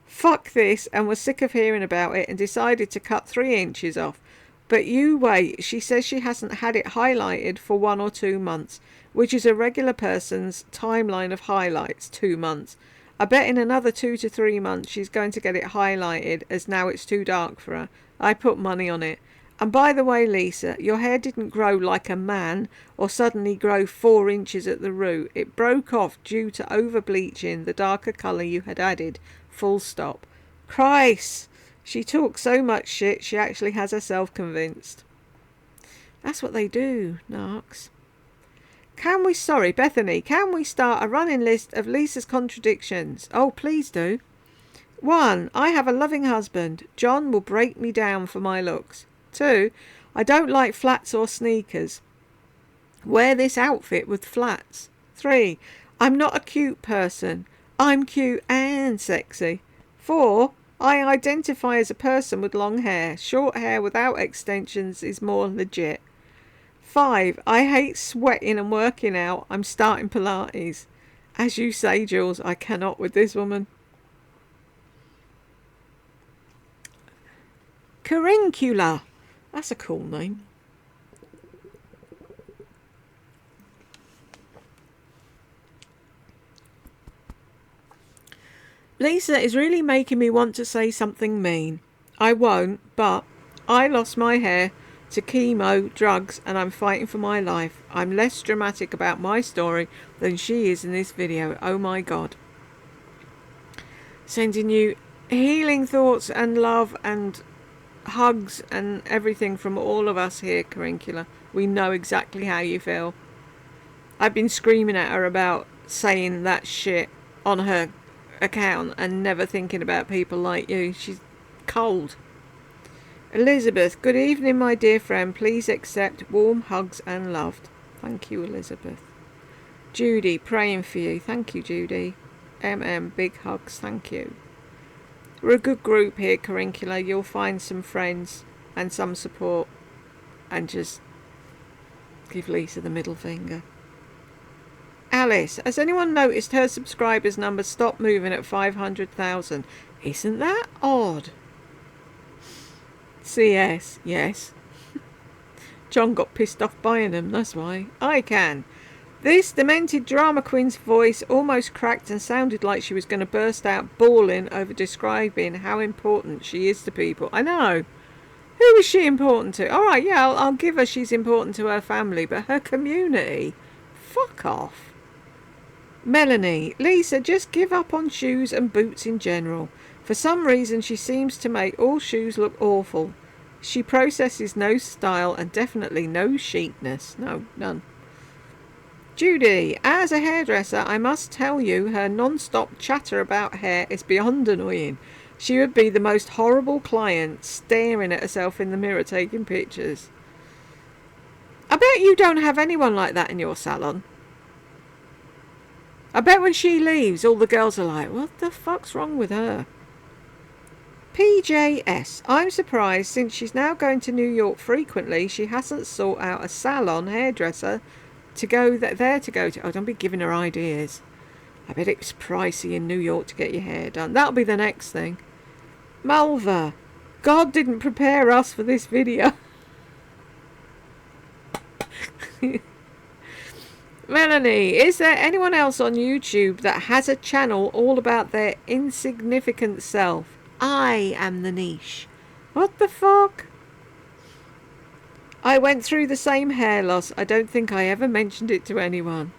fuck this, and was sick of hearing about it and decided to cut 3 inches off. But you wait, she says she hasn't had it highlighted for 1 or 2 months, which is a regular person's timeline of highlights, 2 months. I bet in another 2 to 3 months she's going to get it highlighted as now it's too dark for her. I put money on it. And by the way, Lisa, your hair didn't grow like a man or suddenly grow 4 inches at the root. It broke off due to over-bleaching the darker colour you had added. Full stop. Christ! She talks so much shit she actually has herself convinced. That's what they do, Narcs. Bethany, can we start a running list of Lisa's contradictions? Oh, please do. 1. I have a loving husband. John will break me down for my looks. 2. I don't like flats or sneakers. Wear this outfit with flats. 3. I'm not a cute person. I'm cute and sexy. 4. I identify as a person with long hair. Short hair without extensions is more legit. 5. I hate sweating and working out. I'm starting Pilates. As you say, Jules, I cannot with this woman. Carincula. That's a cool name. Lisa is really making me want to say something mean. I won't, but I lost my hair to chemo, drugs, and I'm fighting for my life. I'm less dramatic about my story than she is in this video. Oh my God. Sending you healing thoughts and love and hugs and everything from all of us here, Carincula. We know exactly how you feel. I've been screaming at her about saying that shit on her account and never thinking about people like you. She's cold. Elizabeth, good evening, my dear friend. Please accept warm hugs and love. Thank you, Elizabeth. Judy, praying for you. Thank you, Judy. Big hugs. Thank you. We're a good group here, Carincula. You'll find some friends and some support. And just give Lisa the middle finger. Alice, has anyone noticed her subscribers number stopped moving at 500,000? Isn't that odd? CS, yes. John got pissed off buying them, that's why. I can. This demented drama queen's voice almost cracked and sounded like she was going to burst out bawling over describing how important she is to people. I know. Who is she important to? Alright, yeah, I'll give her she's important to her family, but her community? Fuck off. Melanie, Lisa, just give up on shoes and boots in general. For some reason she seems to make all shoes look awful. She processes no style and definitely no chicness. No, none. Judy, as a hairdresser, I must tell you her non-stop chatter about hair is beyond annoying. She would be the most horrible client, staring at herself in the mirror taking pictures. I bet you don't have anyone like that in your salon. I bet when she leaves, all the girls are like, what the fuck's wrong with her? PJS, I'm surprised since she's now going to New York frequently, she hasn't sought out a salon hairdresser to go there to go to. Oh, don't be giving her ideas. I bet it's pricey in New York to get your hair done. That'll be the next thing. Malva, God didn't prepare us for this video. Melanie, is there anyone else on YouTube that has a channel all about their insignificant self? I am the niche. What the fuck? I went through the same hair loss. I don't think I ever mentioned it to anyone.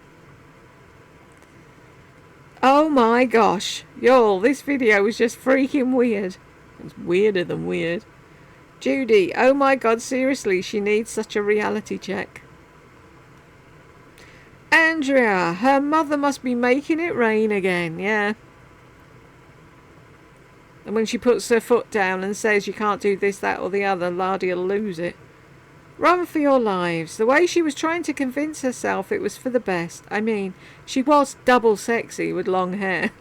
Oh my gosh. Y'all, this video was just freaking weird. It's weirder than weird. Judy, oh my god, seriously, she needs such a reality check. Andrea, her mother must be making it rain again, yeah. And when she puts her foot down and says you can't do this, that or the other, Lardy'll lose it. Run for your lives. The way she was trying to convince herself it was for the best. I mean, she was double sexy with long hair.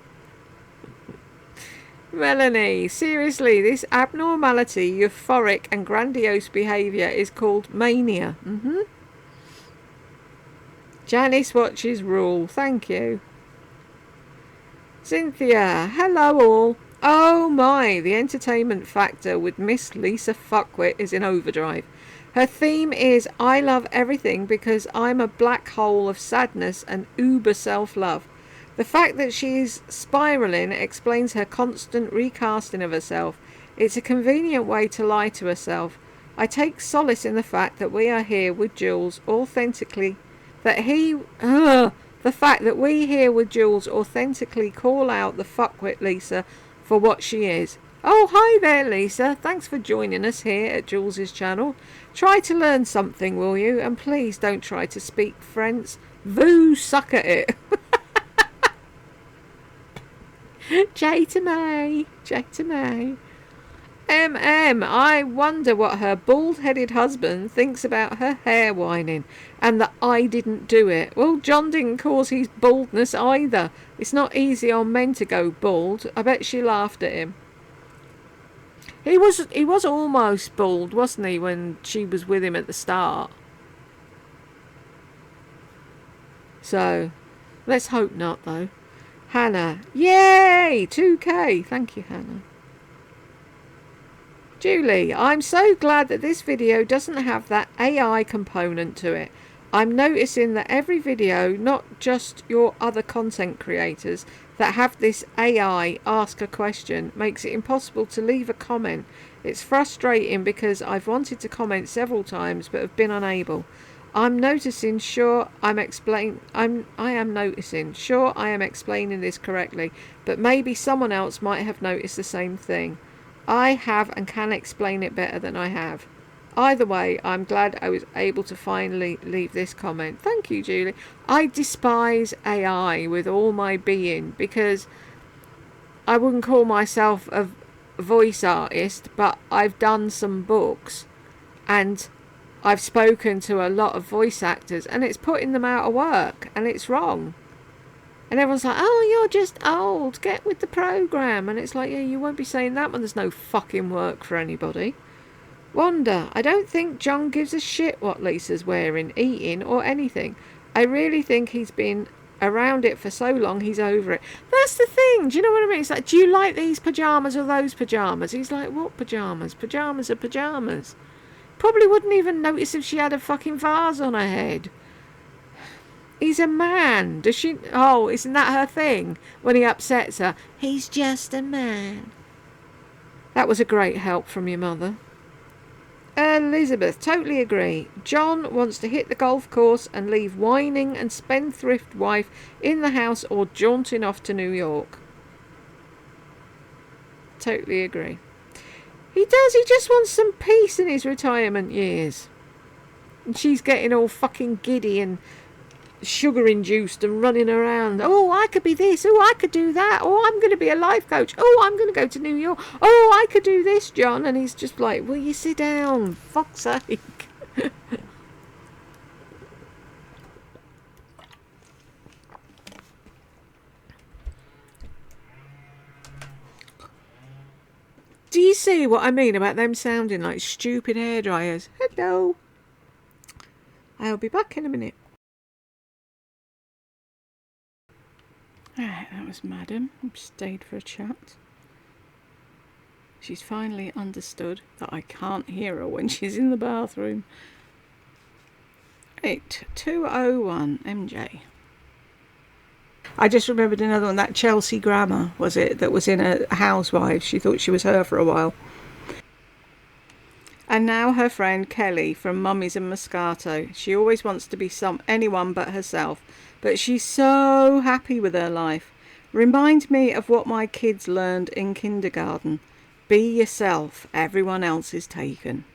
Melanie, seriously, this abnormality, euphoric and grandiose behaviour is called mania. Janice watches Rule. Thank you. Cynthia, hello all. Oh my, the entertainment factor with Miss Lisa Fuckwit is in overdrive. Her theme is I love everything because I'm a black hole of sadness and uber self-love. The fact that she's spiraling explains her constant recasting of herself. It's a convenient way to lie to herself. I take solace in the fact that we are here with Jules authentically, the fact that we here with Jules authentically call out the fuckwit Lisa for what she is. Oh, hi there, Lisa. Thanks for joining us here at Jules's channel. Try to learn something, will you? And please don't try to speak French. Vous suck at it. J to May. I wonder what her bald-headed husband thinks about her hair whining and that I didn't do it. Well, John didn't cause his baldness either. It's not easy on men to go bald. I bet she laughed at him. He was almost bald, wasn't he, when she was with him at the start? So, let's hope not, though. Hannah, yay! 2K. Thank you, Hannah. Julie, I'm so glad that this video doesn't have that AI component to it. I'm noticing that every video, not just your other content creators that have this AI ask a question, makes it impossible to leave a comment. It's frustrating because I've wanted to comment several times but have been unable. I am noticing, sure I am explaining this correctly, but maybe someone else might have noticed the same thing. I have and can explain it better than I have. Either way, I'm glad I was able to finally leave this comment. Thank you, Julie. I despise AI with all my being because I wouldn't call myself a voice artist, but I've done some books and I've spoken to a lot of voice actors, and it's putting them out of work, and it's wrong. And everyone's like, oh, you're just old, get with the program. And it's like, yeah, you won't be saying that when there's no fucking work for anybody. Wanda, I don't think John gives a shit what Lisa's wearing, eating, or anything. I really think he's been around it for so long, he's over it. That's the thing, do you know what I mean? It's like, do you like these pyjamas or those pyjamas? He's like, what pyjamas? Pyjamas are pyjamas. Probably wouldn't even notice if she had a fucking vase on her head. He's a man. Does she? Oh, isn't that her thing? When he upsets her, he's just a man. That was a great help from your mother. Elizabeth, totally agree. John wants to hit the golf course and leave whining and spendthrift wife in the house or jaunting off to New York. Totally agree. He does. He just wants some peace in his retirement years. And she's getting all fucking giddy and sugar induced and running around. Oh, I could be this. Oh, I could do that. Oh, I'm going to be a life coach. Oh, I'm going to go to New York. Oh, I could do this, John. And he's just like, will you sit down? Fuck's sake. Do you see what I mean about them sounding like stupid hairdryers? Hello. I'll be back in a minute. Alright, that was Madam. Stayed for a chat. She's finally understood that I can't hear her when she's in the bathroom. 8201 MJ. I just remembered another one, that Chelsea Grammer, was it, that was in a Housewives. She thought she was her for a while. And now her friend Kelly from Mummies and Moscato. She always wants to be anyone but herself, but she's so happy with her life. Remind me of what my kids learned in kindergarten. Be yourself, everyone else is taken.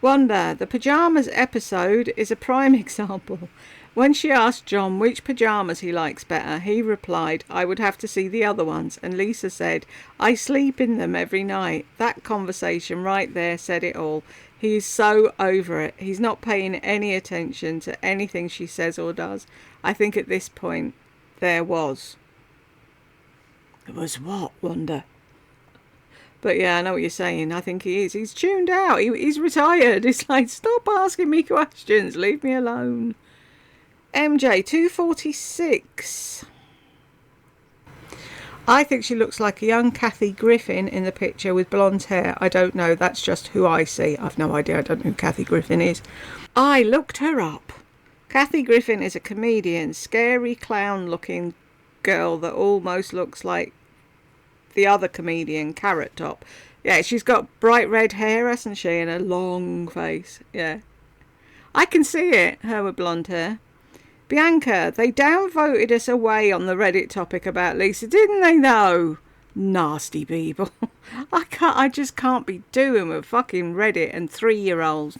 Wanda, the pyjamas episode is a prime example. When she asked John which pyjamas he likes better, he replied, I would have to see the other ones. And Lisa said, I sleep in them every night. That conversation right there said it all. He is so over it. He's not paying any attention to anything she says or does. I think at this point, there was. It was what, Wanda? But yeah, I know what you're saying. I think he is. He's tuned out. He's retired. It's like, stop asking me questions. Leave me alone. MJ 246. I think she looks like a young Kathy Griffin in the picture with blonde hair. I don't know. That's just who I see. I've no idea. I don't know who Kathy Griffin is. I looked her up. Kathy Griffin is a comedian, scary clown looking girl that almost looks like the other comedian, Carrot Top. Yeah, she's got bright red hair, hasn't she? And a long face. Yeah. I can see it, her with blonde hair. Bianca, they downvoted us away on the Reddit topic about Lisa, didn't they though? Nasty people. I just can't be doing with fucking Reddit and 3-year-olds.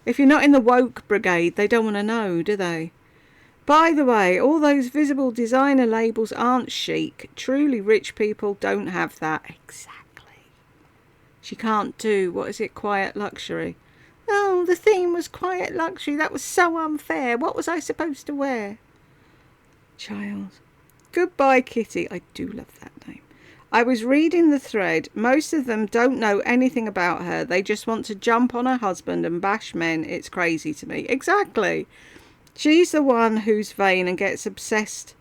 If you're not in the woke brigade, they don't want to know, do they? By the way, all those visible designer labels aren't chic. Truly rich people don't have that. Exactly. She can't do, what is it, quiet luxury. Oh, the theme was quiet luxury. That was so unfair. What was I supposed to wear? Child. Goodbye, Kitty. I do love that name. I was reading the thread. Most of them don't know anything about her. They just want to jump on her husband and bash men. It's crazy to me. Exactly. She's the one who's vain and gets obsessed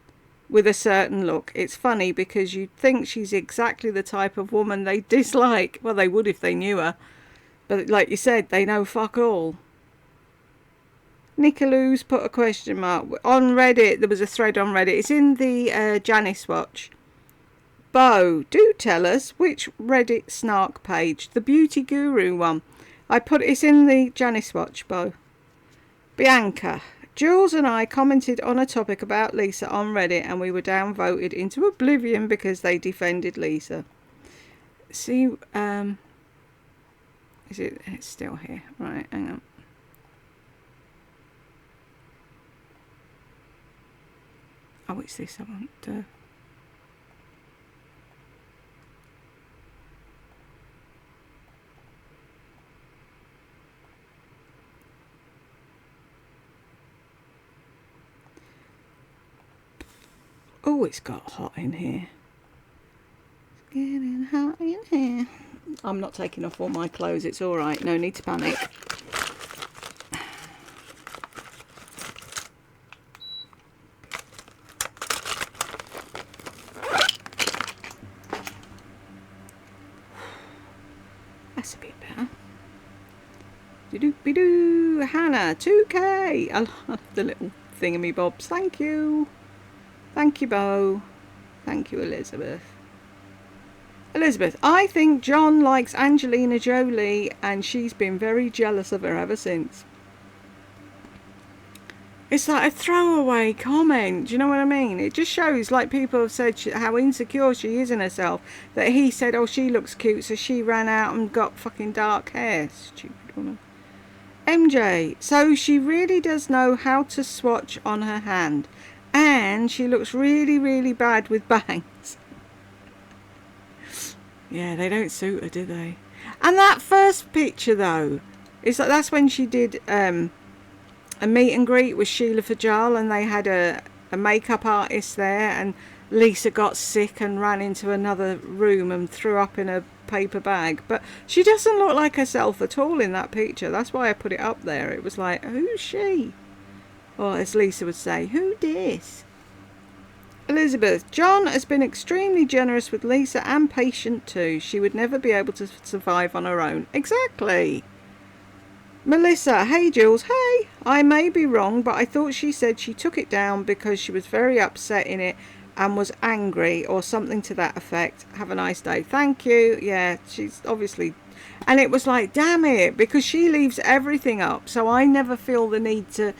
with a certain look. It's funny because you'd think she's exactly the type of woman they dislike. Well, they would if they knew her. But like you said, they know fuck all. Nicoloo's put a question mark. On Reddit, there was a thread on Reddit. It's in the Janice Watch. Bo, do tell us which Reddit snark page. The Beauty Guru one. It's in the Janice Watch, Bo. Bianca. Jules and I commented on a topic about Lisa on Reddit and we were downvoted into oblivion because they defended Lisa. See, Is it? It's still here. Right, hang on. Oh, it's this I want to... Oh, it's got hot in here. It's getting hot in here. I'm not taking off all my clothes. It's all right. No need to panic. That's a bit better. Do-do-be-doo. Hannah, 2K. I love the little thingamybobs. Thank you. Thank you, Bo. Thank you, Elizabeth. Elizabeth, I think John likes Angelina Jolie and she's been very jealous of her ever since. It's like a throwaway comment, do you know what I mean? It just shows, like people have said, how insecure she is in herself. That he said, oh, she looks cute, so she ran out and got fucking dark hair. Stupid woman. MJ, so she really does know how to swatch on her hand. And she looks really, really bad with bangs. Yeah, they don't suit her, do they? And that first picture, though, is like that's when she did a meet and greet with Sheila Fajal, and they had a makeup artist there, and Lisa got sick and ran into another room and threw up in a paper bag. But she doesn't look like herself at all in that picture. That's why I put it up there. It was like, who's she? Or as Lisa would say, who dis? Elizabeth, John has been extremely generous with Lisa and patient too. She would never be able to survive on her own. Exactly. Melissa, hey Jules, hey. I may be wrong, but I thought she said she took it down because she was very upset in it and was angry or something to that effect. Have a nice day. Thank you. Yeah, she's obviously... And it was like, damn it, because she leaves everything up. So I never feel the need to...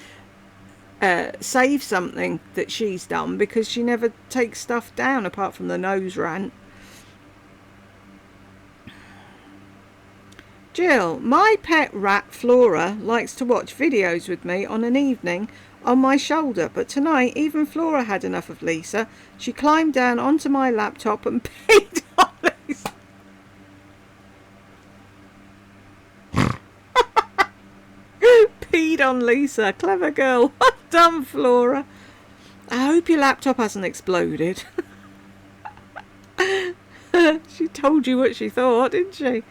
save something that she's done because she never takes stuff down apart from the nose rant. Jill, my pet rat Flora likes to watch videos with me on an evening on my shoulder, but tonight even Flora had enough of Lisa. She climbed down onto my laptop and peed on Lisa. Peed on Lisa. Clever girl. Well done, Flora. I hope your laptop hasn't exploded. She told you what she thought, didn't she?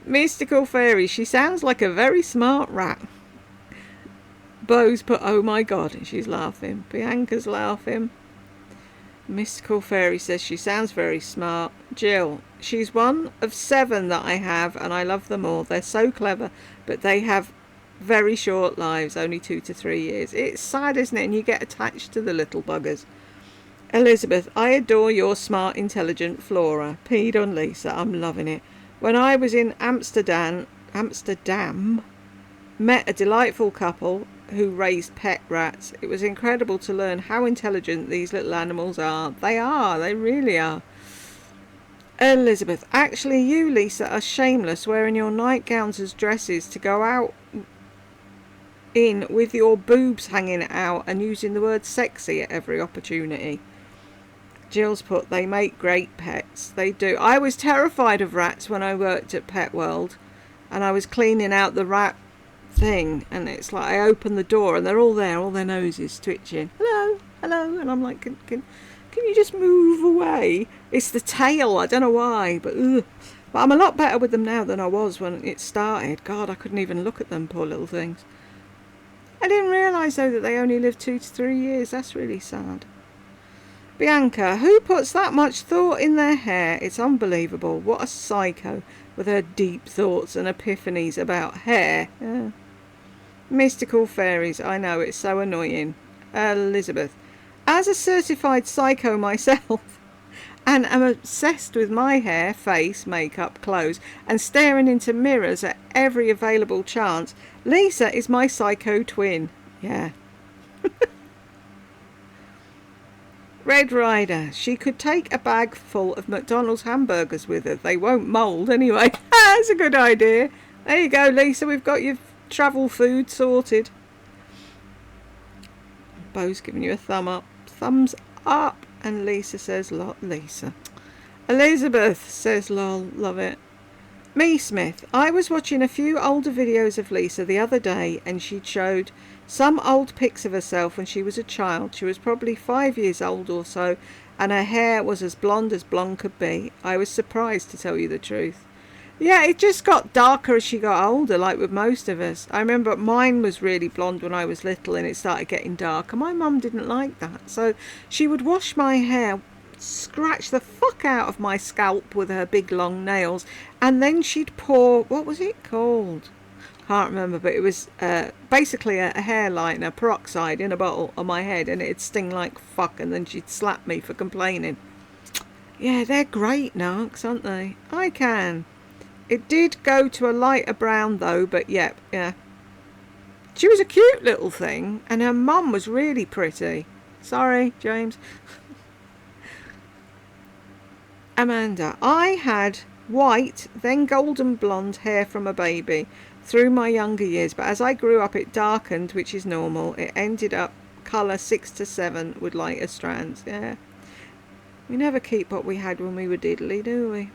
Mystical Fairy. She sounds like a very smart rat. Bo's put, oh my god, and she's laughing. Bianca's laughing. Mystical Fairy says she sounds very smart. Jill, she's one of 7 that I have, and I love them all. They're so clever, but they have very short lives, only 2 to 3 years. It's sad, isn't it? And you get attached to the little buggers. Elizabeth, I adore your smart, intelligent Flora. Peed on Lisa. I'm loving it. When I was in Amsterdam, met a delightful couple who raised pet rats. It was incredible to learn how intelligent these little animals are. They really are. Elizabeth, actually you, Lisa, are shameless wearing your nightgowns as dresses to go out in with your boobs hanging out and using the word sexy at every opportunity. Jill's put, they make great pets. They do. I was terrified of rats when I worked at Pet World, and I was cleaning out the rat thing, and it's like I open the door and they're all there, all their noses twitching. Hello, hello, and I'm like, can you just move away? It's the tail, I don't know why, but I'm a lot better with them now than I was when it started. God, I couldn't even look at them, poor little things. I didn't realise though that they only live 2 to 3 years. That's really sad. Bianca, who puts that much thought in their hair? It's unbelievable. What a psycho with her deep thoughts and epiphanies about hair. Yeah. Mystical Fairies, I know, it's so annoying. Elizabeth, as a certified psycho myself, and am obsessed with my hair, face, makeup, clothes, and staring into mirrors at every available chance, Lisa is my psycho twin. Yeah. Red Rider, she could take a bag full of McDonald's hamburgers with her. They won't mould anyway. That's a good idea. There you go, Lisa. We've got your travel food sorted. Bo's giving you a thumbs up, and Lisa says, Lisa. Elizabeth says, lol, love it. Me Smith, I was watching a few older videos of Lisa the other day, and she showed some old pics of herself when she was a child. She was probably 5 years old or so, and her hair was as blonde could be. I was surprised, to tell you the truth. Yeah, it just got darker as she got older, like with most of us. I remember mine was really blonde when I was little, and it started getting darker. My mum didn't like that, so she would wash my hair, scratch the fuck out of my scalp with her big long nails, and then she'd pour, what was it called? Can't remember, but it was basically a hair lightener, peroxide in a bottle on my head, and it'd sting like fuck, and then she'd slap me for complaining. Yeah, they're great narcs, aren't they? I can. It did go to a lighter brown though, but yeah. She was a cute little thing, and her mum was really pretty. Sorry, James. Amanda, I had white, then golden blonde hair from a baby through my younger years, but as I grew up it darkened, which is normal. It ended up colour 6 to 7 with lighter strands. Yeah. We never keep what we had when we were diddly, do we?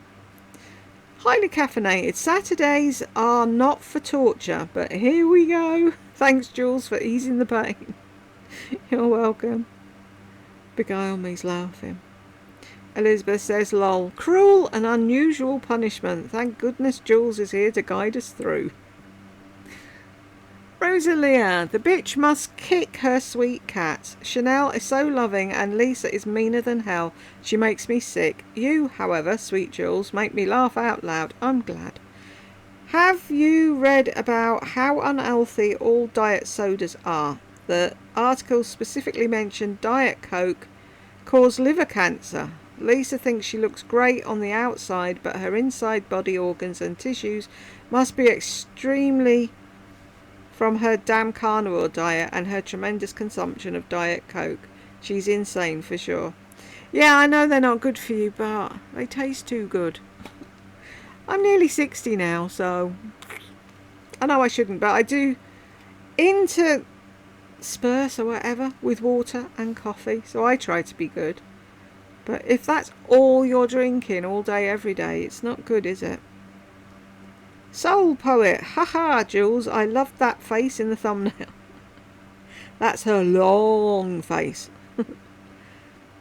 Highly caffeinated. Saturdays are not for torture, but here we go. Thanks, Jules, for easing the pain. You're welcome. Beguile me's laughing. Elizabeth says, lol. Cruel and unusual punishment. Thank goodness Jules is here to guide us through. Rosalia, the bitch must kick her sweet cat. Chanel is so loving and Lisa is meaner than hell. She makes me sick. You, however, sweet Jules, make me laugh out loud. I'm glad. Have you read about how unhealthy all diet sodas are? The article specifically mentioned Diet Coke cause liver cancer. Lisa thinks she looks great on the outside, but her inside body organs and tissues must be extremely from her damn carnivore diet and her tremendous consumption of Diet Coke. She's insane for sure. Yeah, I know they're not good for you, but they taste too good. I'm nearly 60 now, so I know I shouldn't, but I do intersperse or whatever with water and coffee, so I try to be good. But if that's all you're drinking all day, every day, it's not good, is it? Soul Poet. Haha, Jules, I loved that face in the thumbnail. That's her long face.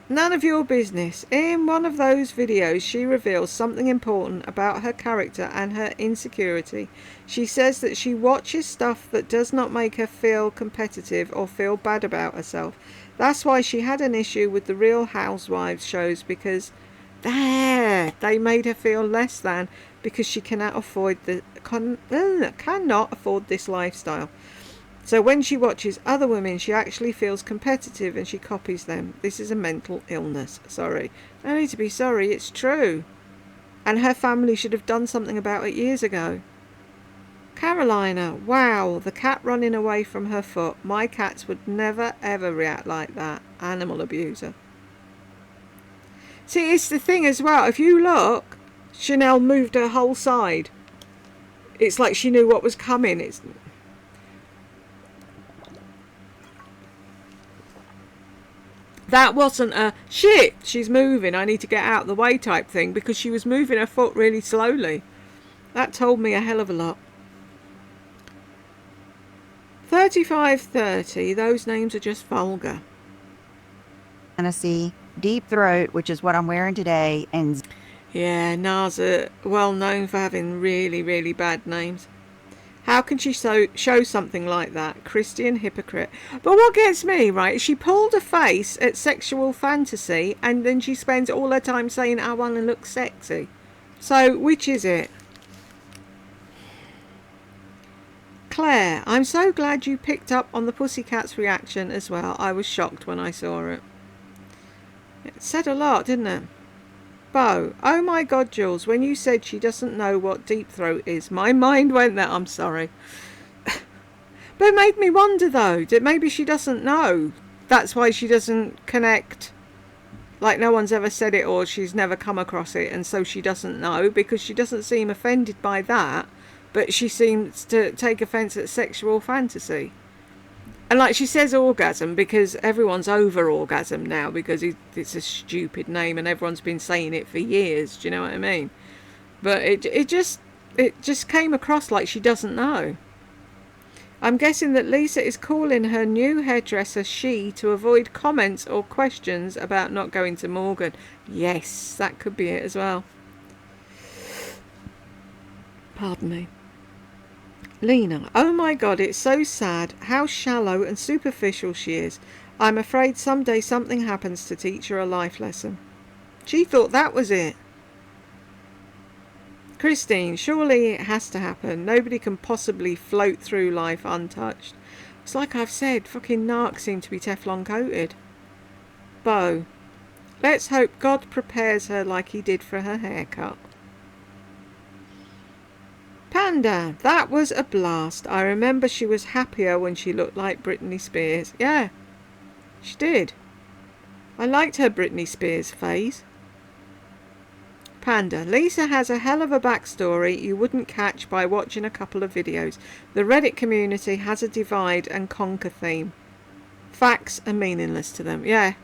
None of your business. In one of those videos, she reveals something important about her character and her insecurity. She says that she watches stuff that does not make her feel competitive or feel bad about herself. That's why she had an issue with the Real Housewives shows, because they made her feel less than because she cannot afford this lifestyle. So when she watches other women, she actually feels competitive and she copies them. This is a mental illness. Sorry. No need to be sorry, it's true. And her family should have done something about it years ago. Carolina, wow, the cat running away from her foot. My cats would never ever react like that. Animal abuser. See, it's the thing as well. If you look, Chanel moved her whole side. It's like she knew what was coming. That wasn't a shit, she's moving, I need to get out of the way type thing, because she was moving her foot really slowly. That told me a hell of a lot. 3530, those names are just vulgar. Tennessee, Deep Throat, which is what I'm wearing today, and yeah, Nas are well known for having really, really bad names. How can she show something like that? Christian hypocrite. But what gets me, right, is she pulled a face at sexual fantasy and then she spends all her time saying, I want to look sexy. So, which is it? Claire, I'm so glad you picked up on the Pussycats reaction as well. I was shocked when I saw it. It said a lot, didn't it? Bo, oh my God, Jules, when you said she doesn't know what deep throat is, my mind went there. I'm sorry. But it made me wonder, though, that maybe she doesn't know. That's why she doesn't connect. Like no one's ever said it or she's never come across it, and so she doesn't know, because she doesn't seem offended by that. but she seems to take offence at sexual fantasy. And like she says orgasm because everyone's over orgasm now because it's a stupid name and everyone's been saying it for years. Do you know what I mean? But it just came across like she doesn't know. I'm guessing that Lisa is calling her new hairdresser she to avoid comments or questions about not going to Morgan. Yes, that could be it as well. Pardon me. Lena, oh my God, it's so sad how shallow and superficial she is. I'm afraid someday something happens to teach her a life lesson. She thought that was it. Christine, surely it has to happen. Nobody can possibly float through life untouched. It's like I've said, fucking narcs seem to be Teflon coated. Bo, let's hope God prepares her like he did for her haircut. Panda, that was a blast. I remember she was happier when she looked like Britney Spears. Yeah, she did. I liked her Britney Spears phase. Panda, Lisa has a hell of a backstory you wouldn't catch by watching a couple of videos. The Reddit community has a divide and conquer theme. Facts are meaningless to them. Yeah.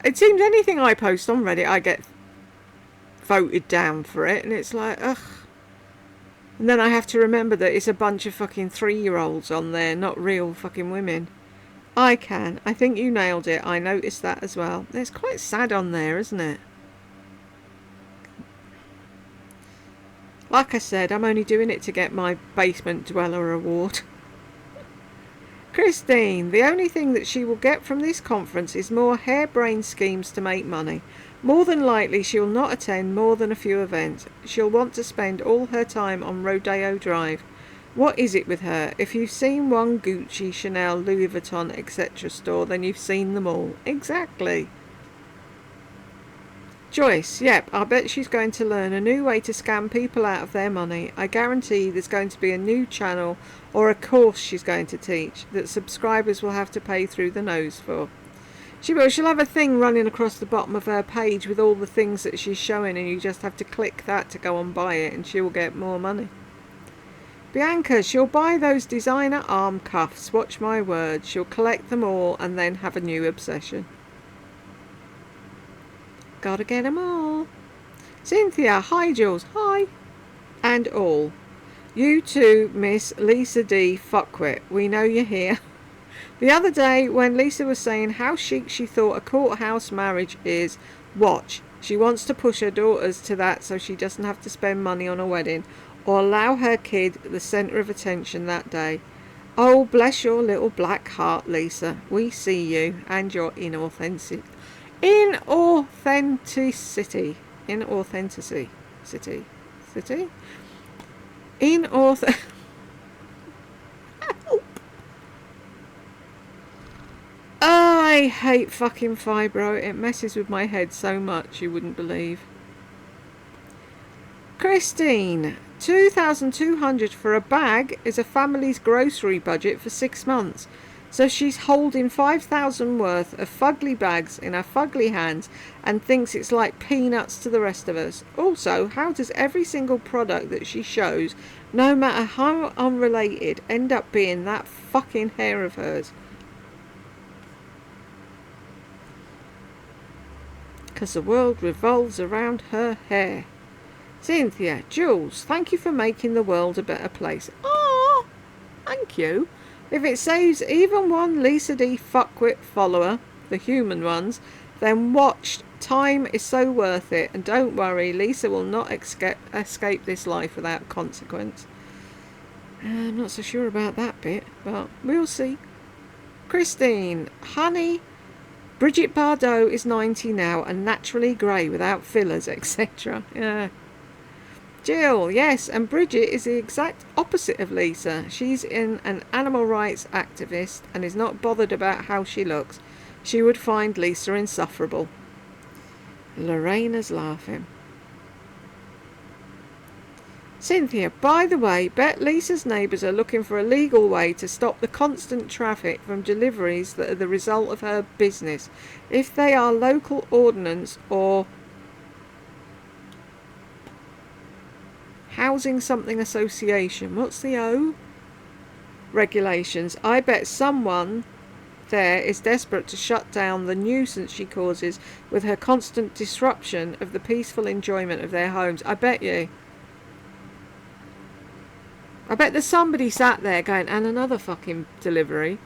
It seems anything I post on Reddit, I get voted down for it, and it's like, ugh. And then I have to remember that it's a bunch of fucking 3-year-olds on there, not real fucking women. I think you nailed it. I noticed that as well. It's quite sad on there, isn't it? Like I said, I'm only doing it to get my Basement Dweller award. Christine, the only thing that she will get from this conference is more harebrained schemes to make money. More than likely, she will not attend more than a few events. She'll want to spend all her time on Rodeo Drive. What is it with her? If you've seen one Gucci, Chanel, Louis Vuitton, etc. store, then you've seen them all. Exactly. Joyce, yep, I bet she's going to learn a new way to scam people out of their money. I guarantee there's going to be a new channel or a course she's going to teach that subscribers will have to pay through the nose for. She'll have a thing running across the bottom of her page with all the things that she's showing, and you just have to click that to go and buy it, and she will get more money. Bianca, she'll buy those designer arm cuffs. Watch my words. She'll collect them all and then have a new obsession. Gotta get 'em all. Cynthia, hi Jules, hi. And all. You too, Miss Lisa D. Fuckwit. We know you're here. The other day, when Lisa was saying how chic she thought a courthouse marriage is, watch. She wants to push her daughters to that so she doesn't have to spend money on a wedding or allow her kid the centre of attention that day. Oh, bless your little black heart, Lisa. We see you and your inauthenticity. Inauthenticity. I hate fucking fibro. It messes with my head so much you wouldn't believe. Christine, 2,200 for a bag is a family's grocery budget for 6 months. So she's holding 5,000 worth of fugly bags in her fugly hands and thinks it's like peanuts to the rest of us. Also, how does every single product that she shows, no matter how unrelated, end up being that fucking hair of hers? Because the world revolves around her hair. Cynthia, Jules, thank you for making the world a better place. Ah, thank you. If it saves even one Lisa D. Fuckwit follower, the human ones, then watch. Time is so worth it. And don't worry, Lisa will not escape this life without consequence. I'm not so sure about that bit, but we'll see. Christine, honey, Bridget Bardot is 90 now and naturally grey without fillers, etc. Yeah. Jill, yes, and Bridget is the exact opposite of Lisa. She's an animal rights activist and is not bothered about how she looks. She would find Lisa insufferable. Lorena's laughing. Cynthia, by the way, bet Lisa's neighbours are looking for a legal way to stop the constant traffic from deliveries that are the result of her business. If they are local ordinance or Housing something association. What's the O? Regulations. I bet someone there is desperate to shut down the nuisance she causes with her constant disruption of the peaceful enjoyment of their homes. I bet you. I bet there's somebody sat there going, and another fucking delivery.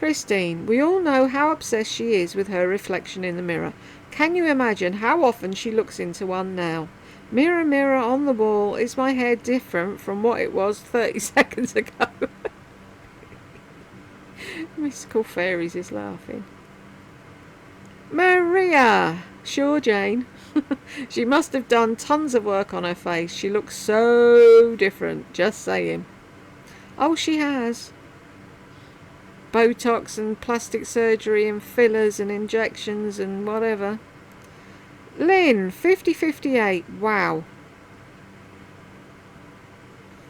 Christine, we all know how obsessed she is with her reflection in the mirror. Can you imagine how often she looks into one now? Mirror, mirror on the wall, is my hair different from what it was 30 seconds ago? Mystical Fairies is laughing. Maria! Sure, Jane. She must have done tons of work on her face. She looks so different, just saying. Oh, she has. Botox and plastic surgery and fillers and injections and whatever. Lynn, 5058. Wow.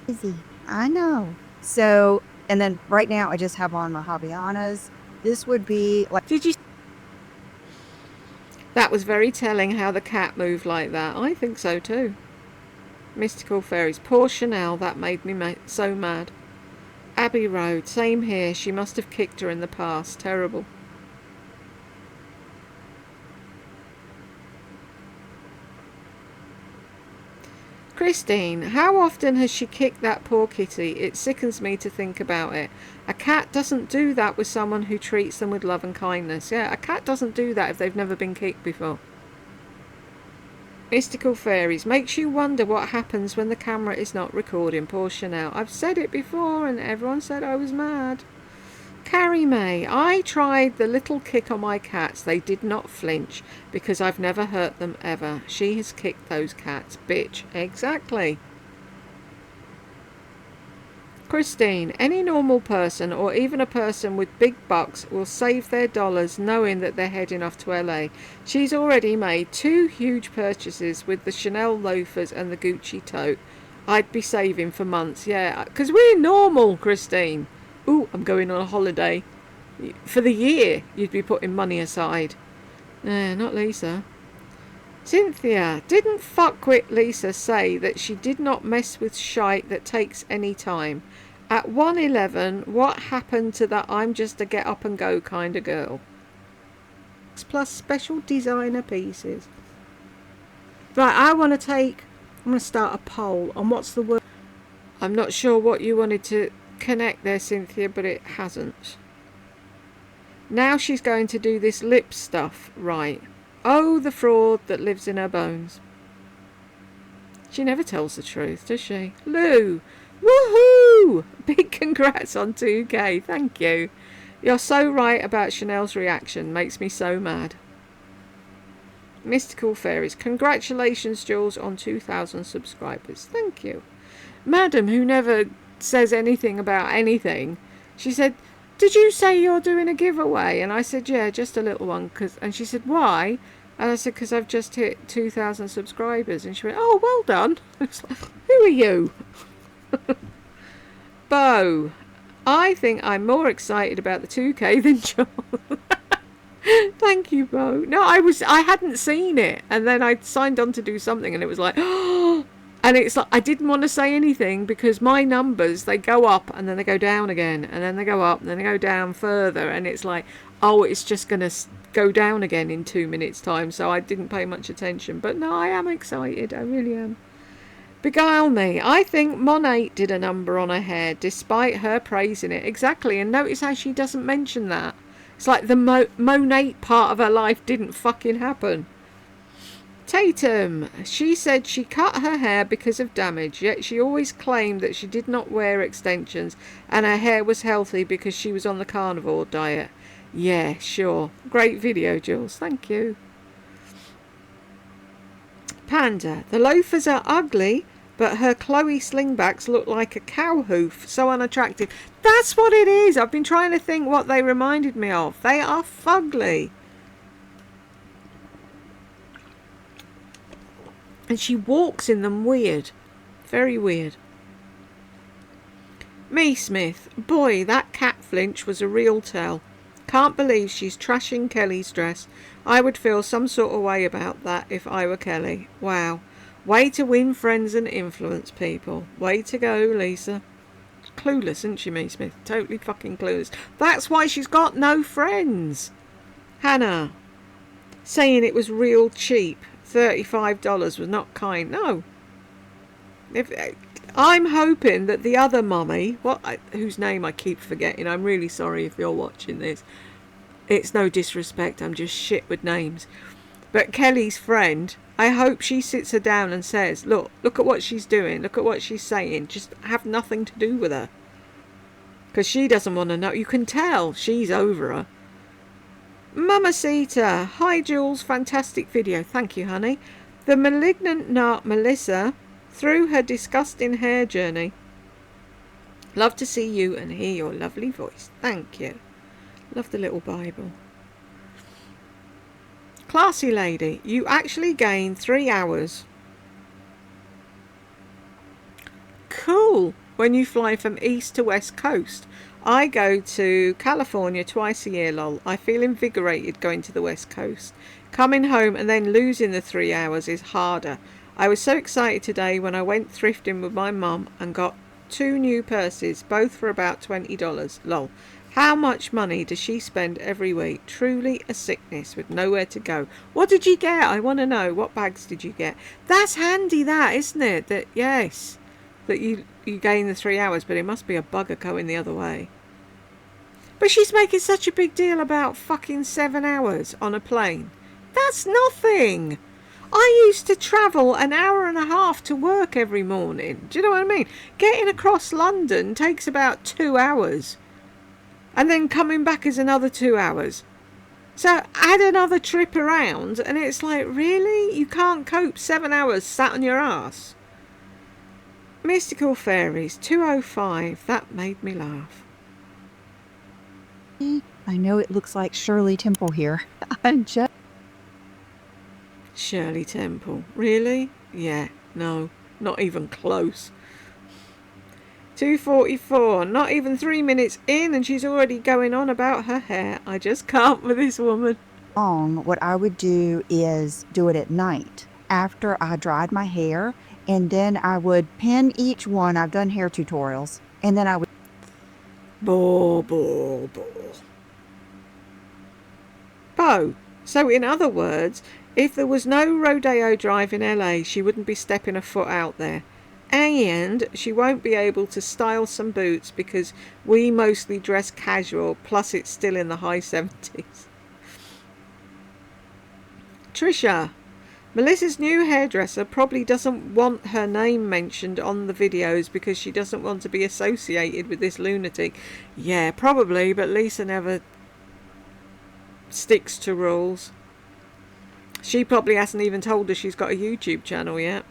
Easy. I know. So, and then right now I just have on my Havianas. This would be like... Did you... That was very telling how the cat moved like that. I think so too. Mystical Fairies. Poor Chanel, that made me so mad. Abbey Road, same here. She must have kicked her in the past. Terrible. Christine, how often has she kicked that poor kitty? It sickens me to think about it. A cat doesn't do that with someone who treats them with love and kindness. Yeah, a cat doesn't do that if they've never been kicked before. Mystical Fairies. Makes you wonder what happens when the camera is not recording. Poor Chanel. I've said it before and everyone said I was mad. Carrie May. I tried the little kick on my cats. They did not flinch because I've never hurt them ever. She has kicked those cats. Bitch. Exactly. Christine. Any normal person or even a person with big bucks will save their dollars knowing that they're heading off to LA. She's already made 2 huge purchases with the Chanel loafers and the Gucci tote. I'd be saving for months. Yeah, because we're normal, Christine. Ooh, I'm going on a holiday. For the year, you'd be putting money aside. Not Lisa. Cynthia, didn't fuckwit Lisa say that she did not mess with shite that takes any time? At 1:11, what happened to that I'm just a get up and go kind of girl? Plus special designer pieces. Right, I'm going to start a poll on what's the word. I'm not sure what you wanted to connect there, Cynthia, but it hasn't. Now she's going to do this lip stuff, right? Oh, the fraud that lives in her bones. She never tells the truth, does she? Lou, woohoo! Big congrats on 2K, thank you. You're so right about Chanel's reaction, makes me so mad. Mystical Fairies, congratulations, Jules, on 2,000 subscribers. Thank you. Madam, who never says anything about anything, she said, did you say you're doing a giveaway? And I said, yeah, just a little one. And she said, why? And I said, because I've just hit 2,000 subscribers. And she went, oh, well done. I was like, who are you? Bo, I think I'm more excited about the 2K than John. Thank you, Bo. No, I hadn't seen it. And then I signed on to do something and it was like, oh, and it's like, I didn't want to say anything because my numbers, they go up and then they go down again. And then they go up and then they go down further. And it's like, oh, it's just going to go down again in 2 minutes time. So I didn't pay much attention. But no, I am excited. I really am. Beguile me. I think Monet did a number on her hair despite her praising it. Exactly. And notice how she doesn't mention that. It's like the Monet part of her life didn't fucking happen. Tatum, she said she cut her hair because of damage, yet she always claimed that she did not wear extensions and her hair was healthy because she was on the carnivore diet. Yeah, sure. Great video, Jules. Thank you. Panda, the loafers are ugly, but her Chloe slingbacks look like a cow hoof. So unattractive. That's what it is. I've been trying to think what they reminded me of. They are fugly. And she walks in them weird. Very weird. Me Smith. Boy, that cat flinch was a real tell. Can't believe she's trashing Kelly's dress. I would feel some sort of way about that if I were Kelly. Wow. Way to win friends and influence people. Way to go, Lisa. Clueless, isn't she, Mee Smith? Totally fucking clueless. That's why she's got no friends. Hannah. Saying it was real cheap. $35 was not kind. No. I'm hoping that the other mummy, whose name I keep forgetting, I'm really sorry if you're watching this. It's no disrespect, I'm just shit with names. But Kelly's friend, I hope she sits her down and says, look at what she's doing, look at what she's saying, just have nothing to do with her. Because she doesn't want to know. You can tell she's over her. Mamacita, hi Jules, fantastic video, thank you honey. The malignant narc Melissa through her disgusting hair journey. Love to see you and hear your lovely voice. Thank you. Love the little Bible. Classy lady, you actually gained 3 hours. Cool. When you fly from east to west coast. I go to California twice a year, lol. I feel invigorated going to the west coast. Coming home and then losing the 3 hours is harder. I was so excited today when I went thrifting with my mum and got 2 new purses, both for about $20, lol. How much money does she spend every week? Truly a sickness with nowhere to go. What did you get? I want to know. What bags did you get? That's handy, that, isn't it? That, yes, that you gain the 3 hours, but it must be a bugger going the other way. But she's making such a big deal about fucking 7 hours on a plane. That's nothing. I used to travel an hour and a half to work every morning. Do you know what I mean? Getting across London takes about 2 hours. And then coming back is another 2 hours. So add another trip around and it's like, really? You can't cope 7 hours sat on your ass? Mystical Fairies, 205. That made me laugh. I know it looks like Shirley Temple here. I'm just... Shirley Temple. Really? Yeah, no, not even close. 2:44, not even 3 minutes in and she's already going on about her hair. I just can't with this woman. What I would do is do it at night after I dried my hair, and then I would pin each one. I've done hair tutorials, and then I would... Bo. So in other words, if there was no Rodeo Drive in LA, she wouldn't be stepping a foot out there. And she won't be able to style some boots because we mostly dress casual, plus it's still in the high 70s. Trisha, Melissa's new hairdresser probably doesn't want her name mentioned on the videos because she doesn't want to be associated with this lunatic. Yeah, probably, but Lisa never sticks to rules. She probably hasn't even told her she's got a YouTube channel yet.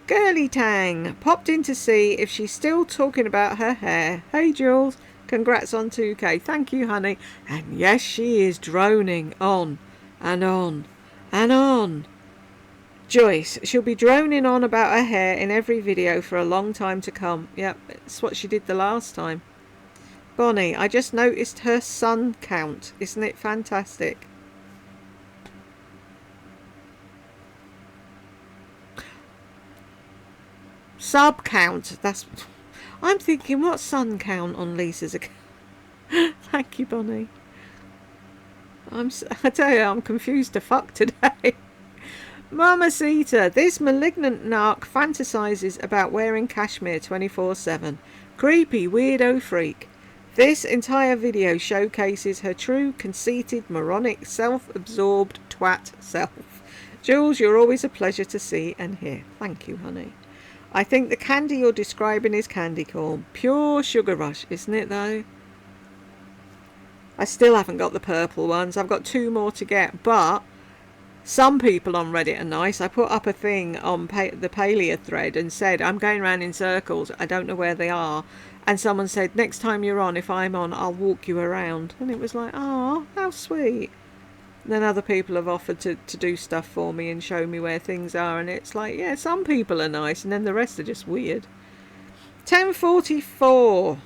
Girly Tang popped in to see if she's still talking about her hair. Hey Jules, congrats on 2K. Thank you honey. And yes, she is droning on and on and on. Joyce, she'll be droning on about her hair in every video for a long time to come. Yep, it's what she did the last time. Bonnie, I just noticed her sun count. Isn't it fantastic? Sub count. That's... I'm thinking, what sun count on Lisa's account? Thank you, Bonnie. I tell you, I'm confused to fuck today. Mamacita, this malignant narc fantasizes about wearing cashmere 24/7. Creepy weirdo freak. This entire video showcases her true, conceited, moronic, self-absorbed twat self. Jules, you're always a pleasure to see and hear. Thank you, honey. I think the candy you're describing is candy corn. Pure sugar rush, isn't it though? I still haven't got the purple ones. I've got 2 more to get, but some people on Reddit are nice. I put up a thing on the Paleo thread and said, I'm going around in circles. I don't know where they are. And someone said, next time you're on, if I'm on, I'll walk you around. And it was like, oh, how sweet. And then other people have offered to do stuff for me and show me where things are. And it's like, yeah, some people are nice. And then the rest are just weird. 10:44.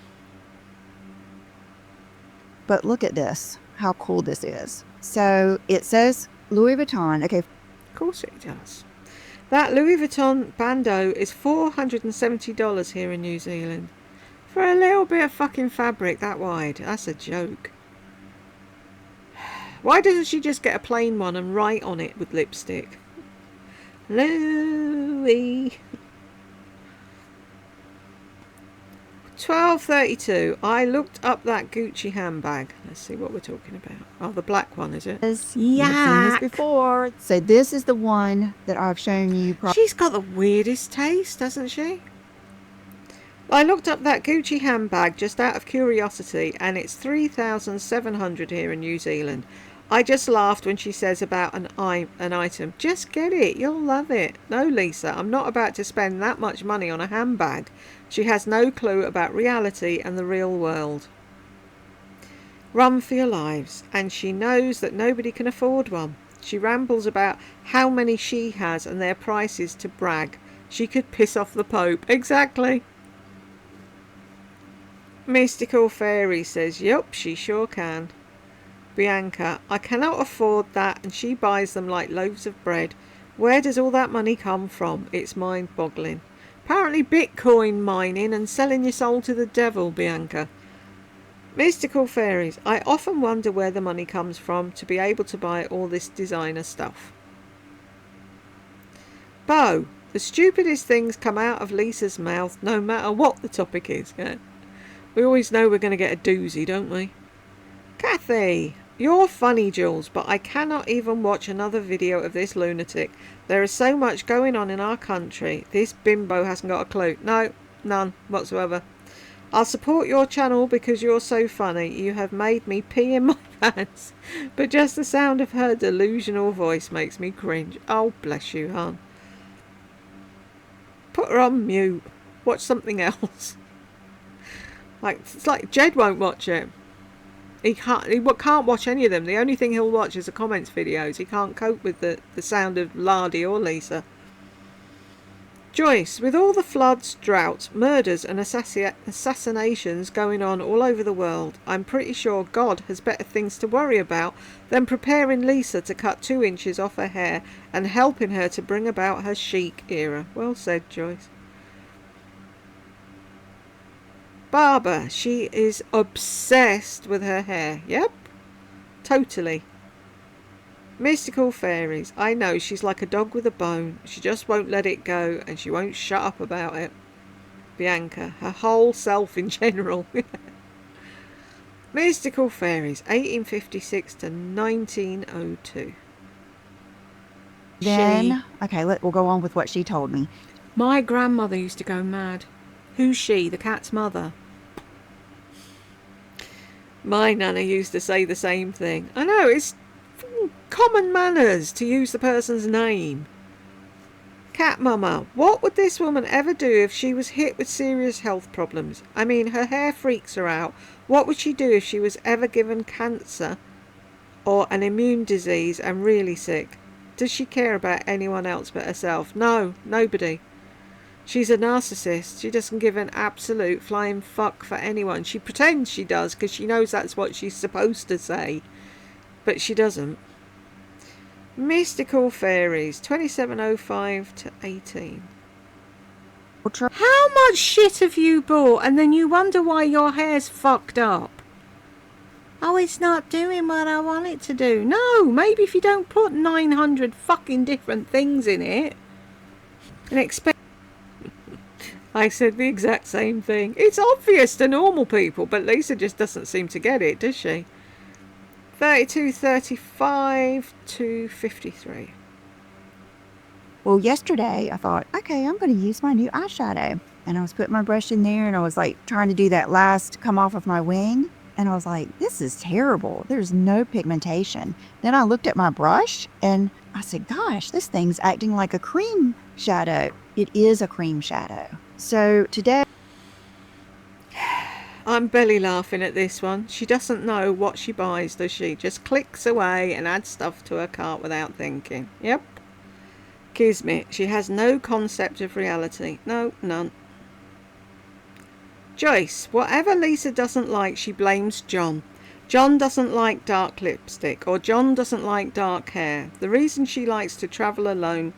But look at this, how cool this is. So it says Louis Vuitton. Okay. Of course it does. That Louis Vuitton bandeau is $470 here in New Zealand. For a little bit of fucking fabric that wide. That's a joke. Why doesn't she just get a plain one and write on it with lipstick? Louis. 12:32. I looked up that Gucci handbag. Let's see what we're talking about. Oh, the black one, is it? You've seen this before. So this is the one that I've shown you. She's got the weirdest taste, hasn't she? I looked up that Gucci handbag just out of curiosity, and it's $3,700 here in New Zealand. I just laughed when she says about an item. Just get it, you'll love it. No, Lisa, I'm not about to spend that much money on a handbag. She has no clue about reality and the real world. Run for your lives, and she knows that nobody can afford one. She rambles about how many she has and their prices to brag. She could piss off the Pope. Exactly. Mystical Fairy says, yup, she sure can. Bianca, I cannot afford that, and she buys them like loaves of bread. Where does all that money come from? It's mind-boggling. Apparently Bitcoin mining and selling your soul to the devil, Bianca. Mystical Fairies, I often wonder where the money comes from to be able to buy all this designer stuff. Bo, the stupidest things come out of Lisa's mouth no matter what the topic is. Yeah? We always know we're going to get a doozy, don't we? Kathy, you're funny, Jules, but I cannot even watch another video of this lunatic. There is so much going on in our country. This bimbo hasn't got a clue. No, none whatsoever. I'll support your channel because you're so funny. You have made me pee in my pants. But just the sound of her delusional voice makes me cringe. Oh, bless you, hon. Put her on mute. Watch something else. It's like Jed won't watch it. He can't watch any of them. The only thing he'll watch is the comments videos. He can't cope with the sound of Lardy or Lisa. Joyce, with all the floods, droughts, murders and assassinations going on all over the world, I'm pretty sure God has better things to worry about than preparing Lisa to cut 2 inches off her hair and helping her to bring about her chic era. Well said, Joyce. Barbara, she is obsessed with her hair. Yep, totally. Mystical Fairies, I know, she's like a dog with a bone. She just won't let it go, and she won't shut up about it. Bianca, her whole self in general. Mystical Fairies, 1856 to 1902. Then, okay, we'll go on with what she told me. My grandmother used to go mad. Who's she? The cat's mother. My nana used to say the same thing. I know, it's common manners to use the person's name. Cat Mama, what would this woman ever do if she was hit with serious health problems? I mean, her hair freaks her out. What would she do if she was ever given cancer or an immune disease and really sick? Does she care about anyone else but herself? No, nobody. She's a narcissist. She doesn't give an absolute flying fuck for anyone. She pretends she does because she knows that's what she's supposed to say. But she doesn't. Mystical Fairies, 2705 to 18. How much shit have you bought and then you wonder why your hair's fucked up? Oh, it's not doing what I want it to do. No, maybe if you don't put 900 fucking different things in it and expect... I said the exact same thing. It's obvious to normal people, but Lisa just doesn't seem to get it, does she? 3235 to 53. Well, yesterday I thought, okay, I'm going to use my new eyeshadow. And I was putting my brush in there and I was like trying to do that last come off of my wing. And I was like, this is terrible. There's no pigmentation. Then I looked at my brush and I said, gosh, this thing's acting like a cream shadow. It is a cream shadow. So today... I'm belly laughing at this one. She doesn't know what she buys, does she? Just clicks away and adds stuff to her cart without thinking. Yep. Kismet. She has no concept of reality. No, none. Joyce. Whatever Lisa doesn't like, she blames John. John doesn't like dark lipstick, or John doesn't like dark hair. The reason she likes to travel alone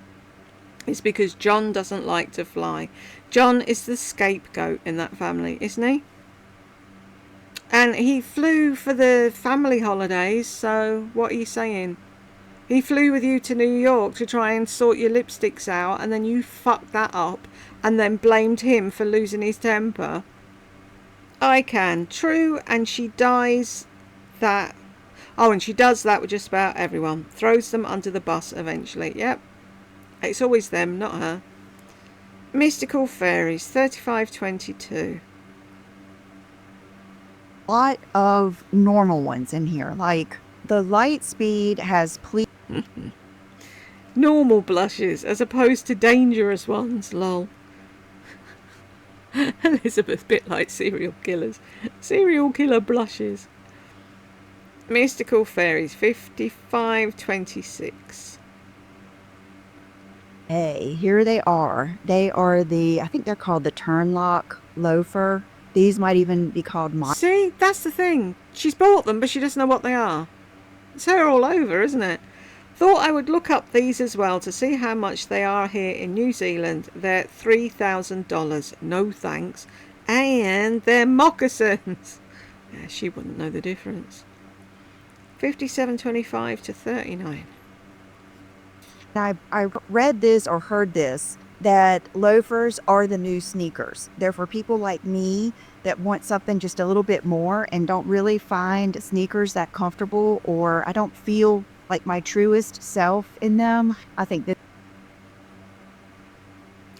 is because John doesn't like to fly. John is the scapegoat in that family, isn't he? And he flew for the family holidays, so what are you saying? He flew with you to New York to try and sort your lipsticks out, and then you fucked that up and then blamed him for losing his temper. I can. True, and she dies that. Oh, and she does that with just about everyone. Throws them under the bus eventually. Yep. It's always them, not her. Mystical Fairies, 3522. A lot of normal ones in here. Like the light speed has Normal blushes as opposed to dangerous ones, lol. Elizabeth, bit like serial killers. Serial killer blushes. Mystical Fairies, 5526. Hey, here they are. They are I think they're called the Turnlock Loafer. These might even be called See, that's the thing. She's bought them, but she doesn't know what they are. It's her all over, isn't it? Thought I would look up these as well to see how much they are here in New Zealand. They're $3,000. No thanks. And they're moccasins. Yeah, she wouldn't know the difference. 57.25 to 39. I read this or heard this, that loafers are the new sneakers. They're for people like me that want something just a little bit more and don't really find sneakers that comfortable, or I don't feel like my truest self in them. I think that.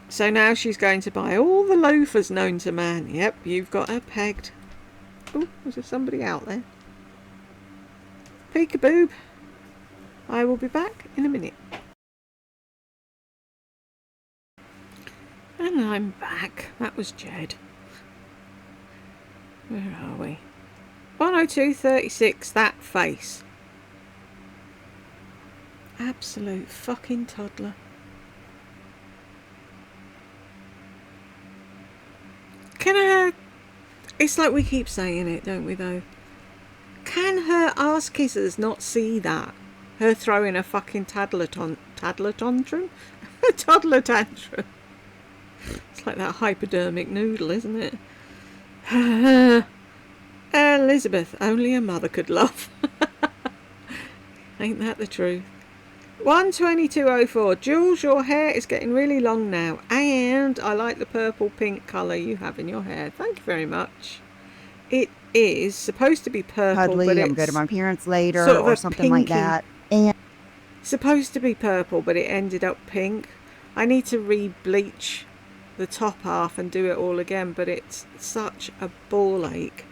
So now she's going to buy all the loafers known to man. Yep, you've got her pegged. Oh, was there somebody out there? Peekaboo. I will be back in a minute. And I'm back. That was Jed. Where are we? 102.36. That face. Absolute fucking toddler. Can her... It's like we keep saying it, don't we, though? Can her ass kissers not see that? Her throwing a fucking toddler tantrum? A toddler tantrum. It's like that hypodermic noodle, isn't it? Elizabeth, only a mother could love. Ain't that the truth? 122.04. Jules, your hair is getting really long now, and I like the purple pink colour you have in your hair. Thank you very much. It is supposed to be purple, Cuddly, but I'm it's going to my parents later sort of or something like pinky. that. And Supposed to be purple, but it ended up pink. I need to re-bleach the top half and do it all again, but it's such a ball ache,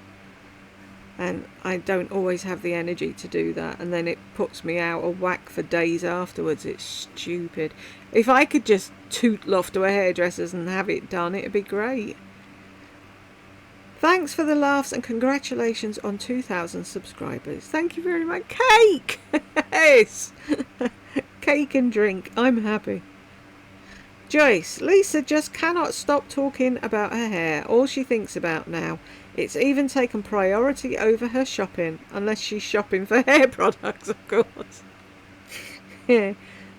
and I don't always have the energy to do that, and then it puts me out of whack for days afterwards. It's stupid. If I could just tootle off to a hairdresser's and have it done, it'd be great. Thanks for the laughs and congratulations on 2,000 subscribers. Thank you very much. Cake! Yes! Cake and drink. I'm happy. Joyce, Lisa just cannot stop talking about her hair. All she thinks about now. It's even taken priority over her shopping. Unless she's shopping for hair products, of course. Yeah.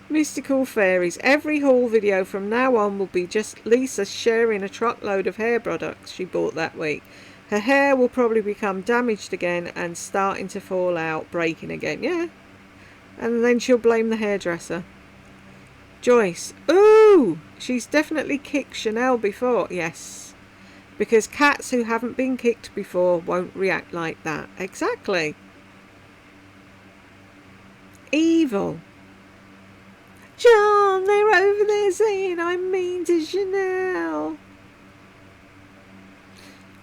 Mystical Fairies. Every haul video from now on will be just Lisa sharing a truckload of hair products she bought that week. Her hair will probably become damaged again and starting to fall out, breaking again. Yeah. And then she'll blame the hairdresser. Joyce. Ooh! She's definitely kicked Chanel before. Yes. Because cats who haven't been kicked before won't react like that. Exactly. Evil. John, they're over there saying I'm mean to Chanel.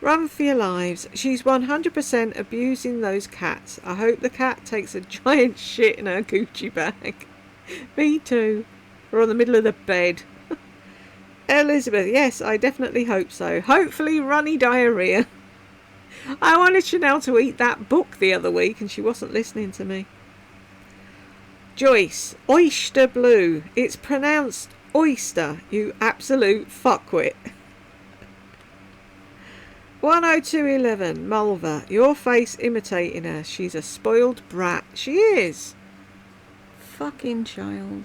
Run for your lives. She's 100% abusing those cats. I hope the cat takes a giant shit in her Gucci bag. Me too. We're on the middle of the bed. Elizabeth, yes, I definitely hope so. Hopefully runny diarrhea. I wanted Chanel to eat that book the other week and she wasn't listening to me. Joyce, oyster blue. It's pronounced oyster, you absolute fuckwit. 10211, Mulver. Your face imitating her. She's a spoiled brat. She is. Fucking child.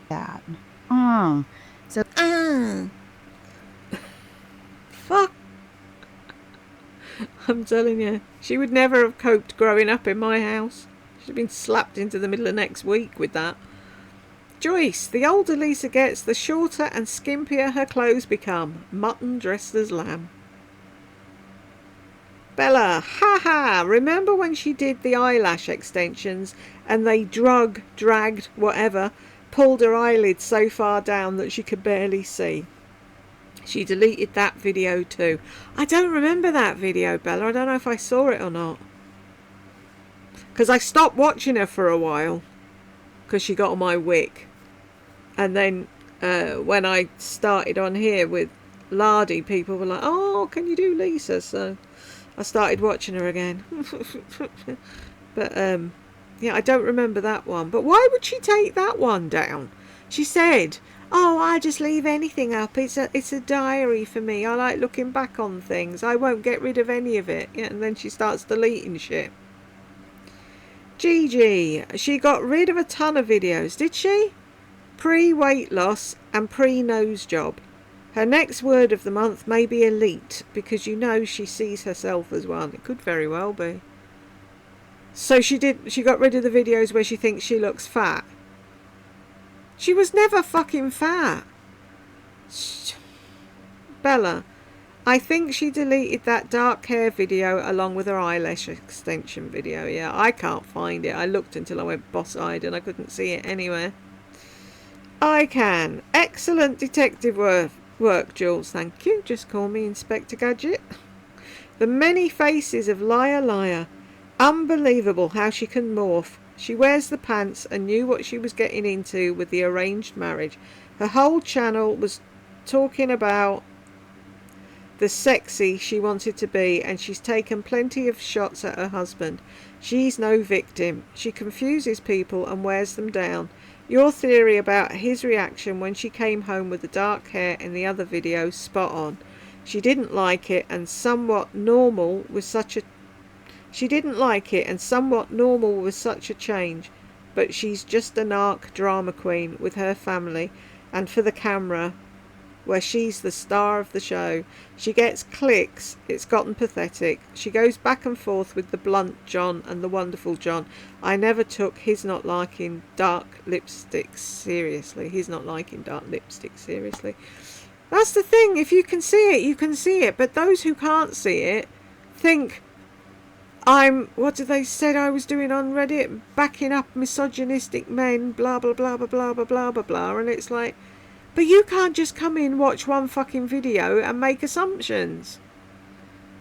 That. So Fuck. I'm telling you, she would never have coped growing up in my house. She'd have been slapped into the middle of next week with that. Joyce, the older Lisa gets, the shorter and skimpier her clothes become. Mutton dressed as lamb. Bella, ha! Remember when she did the eyelash extensions and they dragged, whatever, pulled her eyelids so far down that she could barely see? She deleted that video too. I don't remember that video, Bella. I don't know if I saw it or not. Because I stopped watching her for a while. Because she got on my wick. And then when I started on here with Lardy, people were like, oh, can you do Lisa? So I started watching her again. But yeah, I don't remember that one. But why would she take that one down? She said, oh, I just leave anything up. It's a diary for me. I like looking back on things. I won't get rid of any of it. Yeah, and then she starts deleting shit. Gigi, she got rid of a ton of videos, did she? Pre-weight loss and pre-nose job. Her next word of the month may be elite, because you know she sees herself as one. It could very well be. So she got rid of the videos where she thinks she looks fat. She was never fucking fat. Bella, I think she deleted that dark hair video along with her eyelash extension video. Yeah, I can't find it. I looked until I went boss-eyed and I couldn't see it anywhere. I can. Excellent detective work, Jules. Thank you. Just call me Inspector Gadget. The many faces of Liar. Unbelievable how she can morph. She wears the pants and knew what she was getting into with the arranged marriage. Her whole channel was talking about the sexy she wanted to be, and she's taken plenty of shots at her husband. She's no victim. She confuses people and wears them down. Your theory about his reaction when she came home with the dark hair in the other video, spot on. She didn't like it and somewhat normal with such a change, but she's just a narc drama queen with her family and for the camera, where she's the star of the show. She gets clicks. It's gotten pathetic. She goes back and forth with the blunt John and the wonderful John. I never took his not liking dark lipstick seriously. That's the thing. If you can see it, you can see it. But those who can't see it think what did they said I was doing on Reddit? Backing up misogynistic men, blah, blah, blah, blah, blah, blah, blah, blah, blah. And it's like, but you can't just come in, watch one fucking video and make assumptions.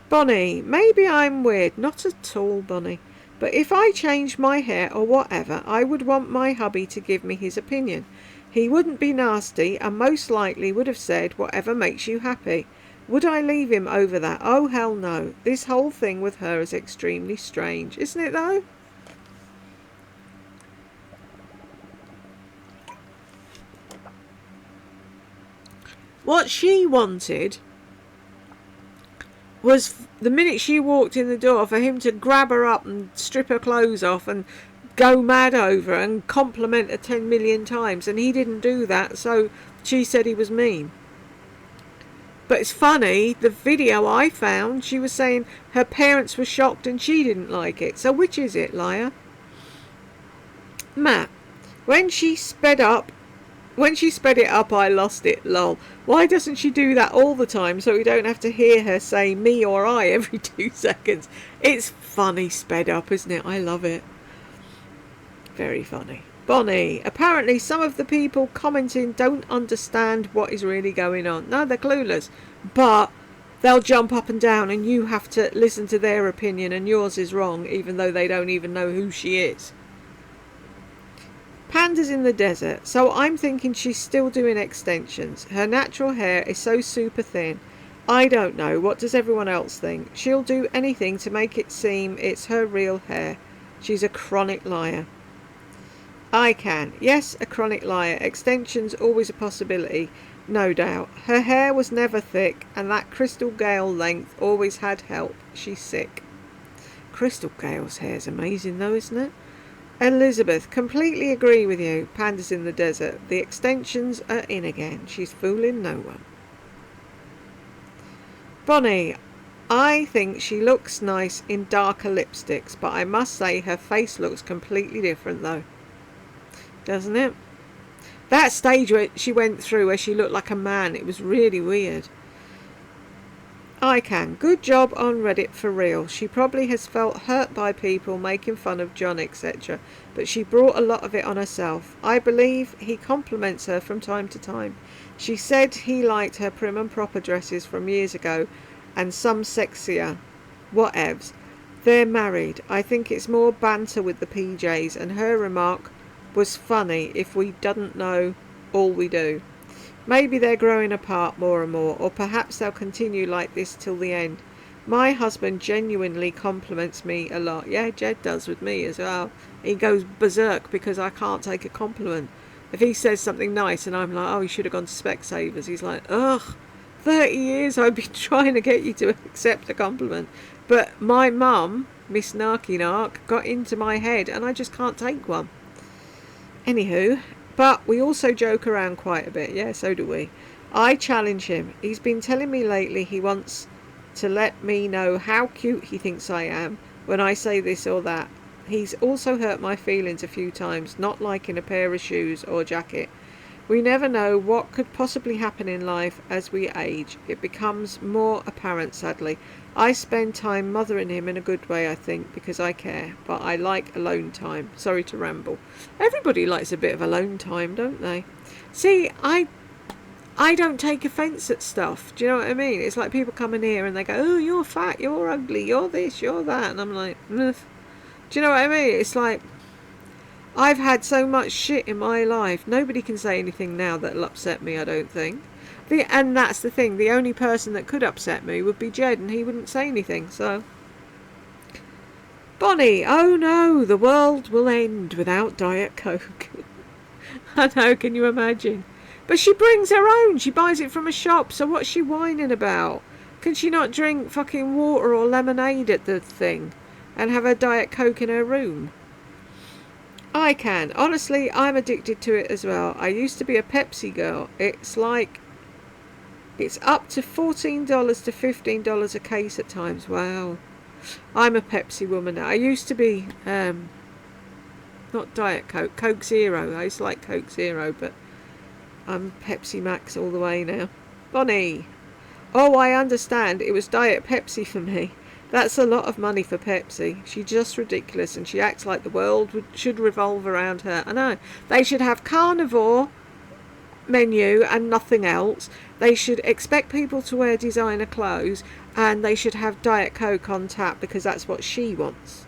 Bonnie, maybe I'm weird. Not at all, Bonnie. But if I changed my hair or whatever, I would want my hubby to give me his opinion. He wouldn't be nasty and most likely would have said whatever makes you happy. Would I leave him over that? Oh, hell no. This whole thing with her is extremely strange. Isn't it, though? What she wanted was, the minute she walked in the door, for him to grab her up and strip her clothes off and go mad over and compliment her 10 million times. And he didn't do that, so she said he was mean. But it's funny, the video I found, she was saying her parents were shocked and she didn't like it. So which is it, liar? Matt, when she sped it up, I lost it, lol. Why doesn't she do that all the time so we don't have to hear her say me or I every 2 seconds? It's funny sped up, isn't it? I love it. Very funny. Bonnie, apparently some of the people commenting don't understand what is really going on. No, they're clueless. But they'll jump up and down and you have to listen to their opinion and yours is wrong, even though they don't even know who she is. Panda's in the desert, so I'm thinking she's still doing extensions. Her natural hair is so super thin. I don't know. What does everyone else think? She'll do anything to make it seem it's her real hair. She's a chronic liar. I can. Yes, a chronic liar. Extensions always a possibility. No doubt. Her hair was never thick, and that Crystal Gale length always had help. She's sick. Crystal Gale's hair's amazing though, isn't it? Elizabeth, completely agree with you. Pandas in the desert. The extensions are in again. She's fooling no one. Bonnie, I think she looks nice in darker lipsticks, but I must say her face looks completely different though. Doesn't it? That stage where she went through where she looked like a man, it was really weird. I can. Good job on Reddit for real. She probably has felt hurt by people making fun of John, etc. But she brought a lot of it on herself. I believe he compliments her from time to time. She said he liked her prim and proper dresses from years ago and some sexier. Whatevs. They're married. I think it's more banter with the PJs, and her remark was funny if we didn't know all we do. Maybe they're growing apart more and more, or perhaps they'll continue like this till the end. My husband genuinely compliments me a lot. Yeah, Jed does with me as well. He goes berserk because I can't take a compliment. If he says something nice and I'm like, oh, you should have gone to Specsavers, he's like, ugh, 30 years I've been trying to get you to accept a compliment. But my mum, Miss Narky Nark, got into my head and I just can't take one. Anywho, but we also joke around quite a bit, yeah, so do we. I challenge him. He's been telling me lately he wants to let me know how cute he thinks I am when I say this or that. He's also hurt my feelings a few times, not liking a pair of shoes or jacket. We never know what could possibly happen in life as we age. It becomes more apparent, sadly. I spend time mothering him in a good way, I think, because I care, but I like alone time. Sorry to ramble. Everybody likes a bit of alone time, don't they? See, I don't take offence at stuff. Do you know what I mean? It's like people come in here and they go, oh, you're fat, you're ugly, you're this, you're that. And I'm like, ugh. Do you know what I mean? It's like, I've had so much shit in my life. Nobody can say anything now that'll upset me, I don't think. And that's the thing. The only person that could upset me would be Jed, and he wouldn't say anything, so. Bonnie, oh no, the world will end without Diet Coke. I know, can you imagine? But she brings her own. She buys it from a shop, so what's she whining about? Can she not drink fucking water or lemonade at the thing and have her Diet Coke in her room? I can. Honestly, I'm addicted to it as well. I used to be a Pepsi girl. It's up to $14 to $15 a case at times. Wow. I'm a Pepsi woman now. I used to be, not Diet Coke, Coke Zero. I used to like Coke Zero, but I'm Pepsi Max all the way now. Bonnie. Oh, I understand. It was Diet Pepsi for me. That's a lot of money for Pepsi. She's just ridiculous, and she acts like the world should revolve around her. I know. They should have carnivore menu and nothing else. They should expect people to wear designer clothes, and they should have Diet Coke on tap because that's what she wants.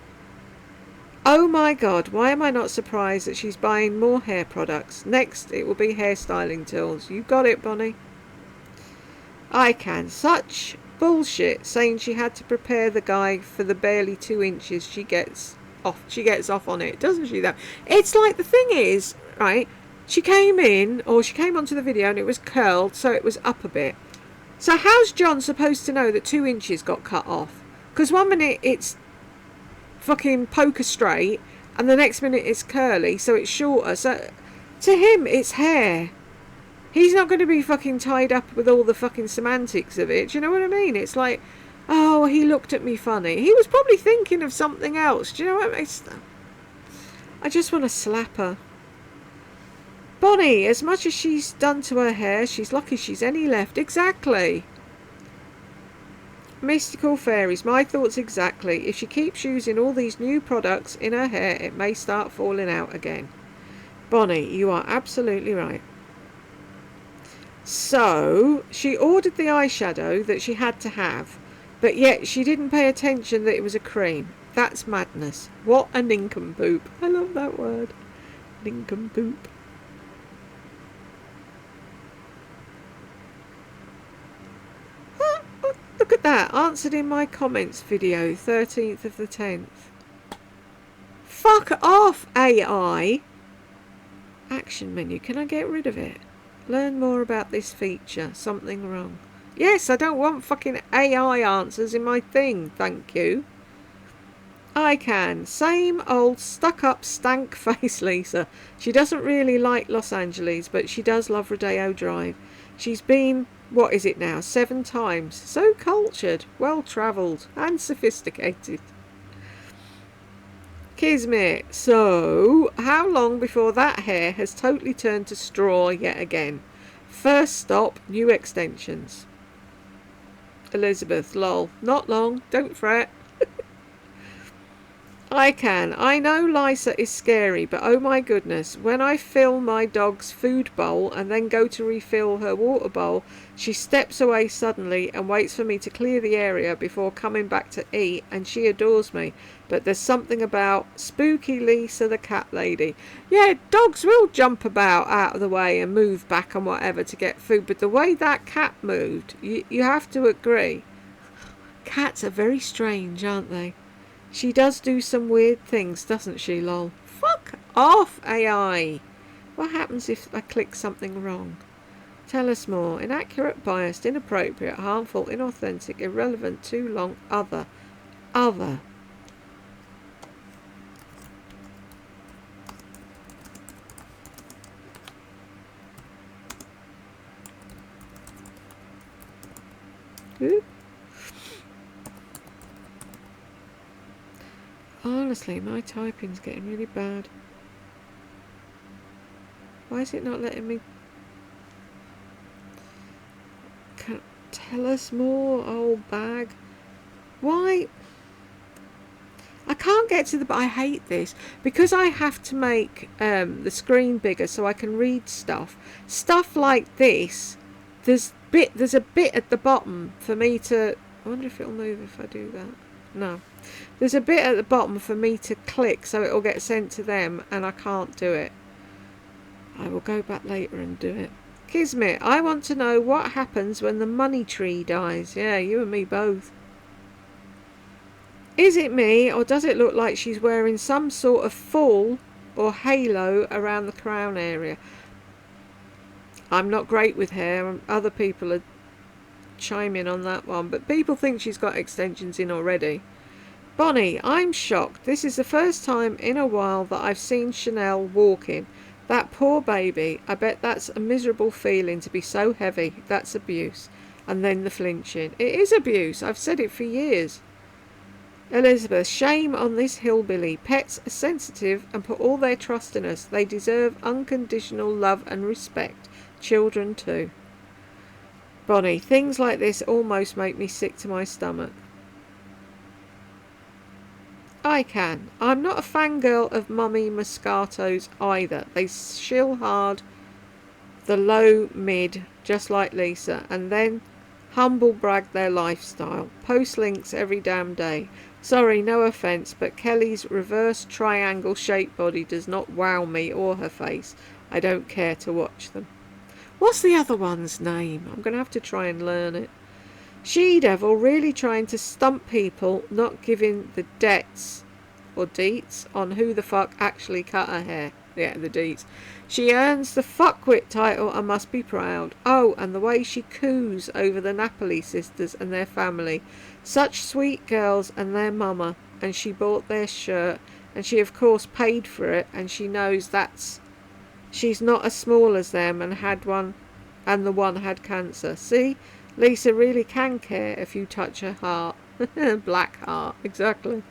Oh my god, why am I not surprised that she's buying more hair products? Next, it will be hairstyling tools. You got it, Bonnie. I can. Such bullshit, saying she had to prepare the guy for the barely 2 inches she gets off on it, doesn't she though? It's like, the thing is, right, she came onto the video and it was curled, so it was up a bit. So how's John supposed to know that 2 inches got cut off? Because 1 minute it's fucking poker straight and the next minute it's curly, so it's shorter. So to him it's hair. He's not going to be fucking tied up with all the fucking semantics of it. Do you know what I mean? It's like, oh, he looked at me funny. He was probably thinking of something else. Do you know what I mean? I just want to slap her. Bonnie, as much as she's done to her hair, she's lucky she's any left. Exactly. Mystical fairies, my thoughts exactly. If she keeps using all these new products in her hair, it may start falling out again. Bonnie, you are absolutely right. So, she ordered the eyeshadow that she had to have, but yet she didn't pay attention that it was a cream. That's madness. What a nincompoop. I love that word. Nincompoop. Look at that. Answered in my comments video, 13th of the 10th. Fuck off, AI. Action menu. Can I get rid of it? Learn more about this feature. Something wrong. Yes, I don't want fucking AI answers in my thing, thank you. I can. Same old stuck-up stank face Lisa. She doesn't really like Los Angeles, but she does love Rodeo Drive. She's been, what is it now, 7 times. So cultured, well-travelled, and sophisticated. Kismet. So, how long before that hair has totally turned to straw yet again? First stop, new extensions. Elizabeth. Lol. Not long. Don't fret. I can. I know Lisa is scary, but oh my goodness, when I fill my dog's food bowl and then go to refill her water bowl, she steps away suddenly and waits for me to clear the area before coming back to eat, and she adores me. But there's something about spooky Lisa the cat lady. Yeah, dogs will jump about out of the way and move back and whatever to get food, but the way that cat moved, you have to agree. Cats are very strange, aren't they? She does do some weird things, doesn't she, lol? Fuck off, AI! What happens if I click something wrong? Tell us more. Inaccurate, biased, inappropriate, harmful, inauthentic, irrelevant, too long, other. Other. Ooh. Honestly, my typing's getting really bad. Why is it not letting me... Tell us more, old bag. Why? I can't get to the... I hate this. Because I have to make the screen bigger so I can read stuff. Stuff like this, there's a bit at the bottom for me to... I wonder if it'll move if I do that. No. There's a bit at the bottom for me to click so it'll get sent to them, and I can't do it. I will go back later and do it. Kismet, I want to know what happens when the money tree dies. Yeah, you and me both. Is it me, or does it look like she's wearing some sort of fall or halo around the crown area? I'm not great with hair. Other people are chiming on that one, but people think she's got extensions in already. Bonnie, I'm shocked. This is the first time in a while that I've seen Chanel walking. That poor baby. I bet that's a miserable feeling to be so heavy. That's abuse. And then the flinching. It is abuse. I've said it for years. Elizabeth, shame on this hillbilly. Pets are sensitive and put all their trust in us. They deserve unconditional love and respect. Children too. Bonnie, things like this almost make me sick to my stomach. I can. I'm not a fangirl of Mummy Moscato's either. They shill hard the low mid, just like Lisa, and then humble brag their lifestyle. Post links every damn day. Sorry, no offence, but Kelly's reverse triangle shaped body does not wow me or her face. I don't care to watch them. What's the other one's name? I'm going to have to try and learn it. She-Devil really trying to stump people, not giving the deets or deets on who the fuck actually cut her hair. Yeah, the deets. She earns the fuckwit title and must be proud. Oh, and the way she coos over the Napoli sisters and their family. Such sweet girls and their mama. And she bought their shirt. And she of course paid for it. And she knows that's... She's not as small as them and had one... And the one had cancer. See? Lisa really can care if you touch her heart. Black heart, exactly.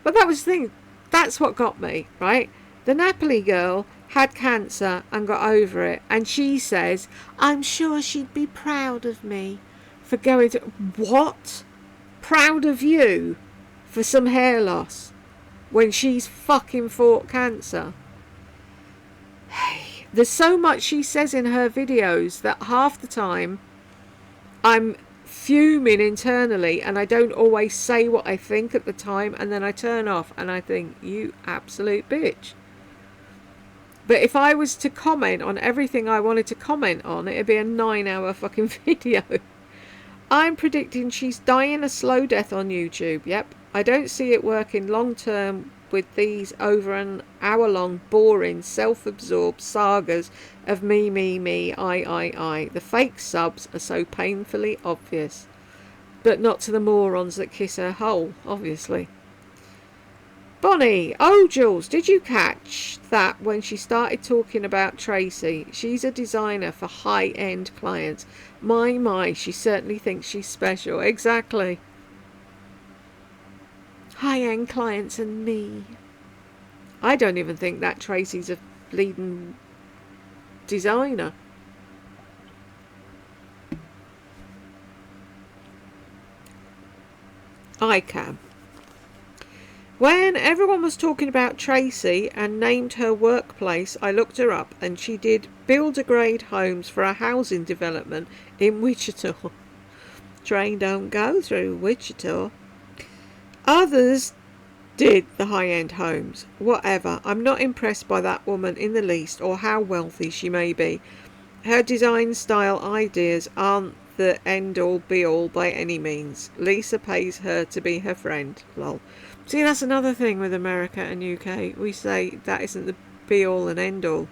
But that was the thing. That's what got me, right? The Napoli girl had cancer and got over it. And she says, I'm sure she'd be proud of me for going to... What? Proud of you for some hair loss when she's fucking fought cancer? Hey, there's so much she says in her videos that half the time I'm fuming internally and I don't always say what I think at the time, and then I turn off and I think, you absolute bitch. But if I was to comment on everything I wanted to comment on, it'd be a 9-hour fucking video. I'm predicting she's dying a slow death on YouTube. Yep. I don't see it working long term with these over an hour-long, boring, self-absorbed sagas of me, I. The fake subs are so painfully obvious. But not to the morons that kiss her hole, obviously. Bonnie, oh Jules, did you catch that when she started talking about Tracy? She's a designer for high-end clients. My, she certainly thinks she's special. Exactly. High-end clients and me. I don't even think that Tracy's a bleeding designer. I can. When everyone was talking about Tracy and named her workplace, I looked her up and she did builder-grade homes for a housing development in Wichita. Train don't go through Wichita. Others did the high-end homes. Whatever. I'm not impressed by that woman in the least, or how wealthy she may be. Her design style ideas aren't the end-all be-all by any means. Lisa pays her to be her friend. Lol. See, that's another thing with America and UK. We say that isn't the be-all and end-all.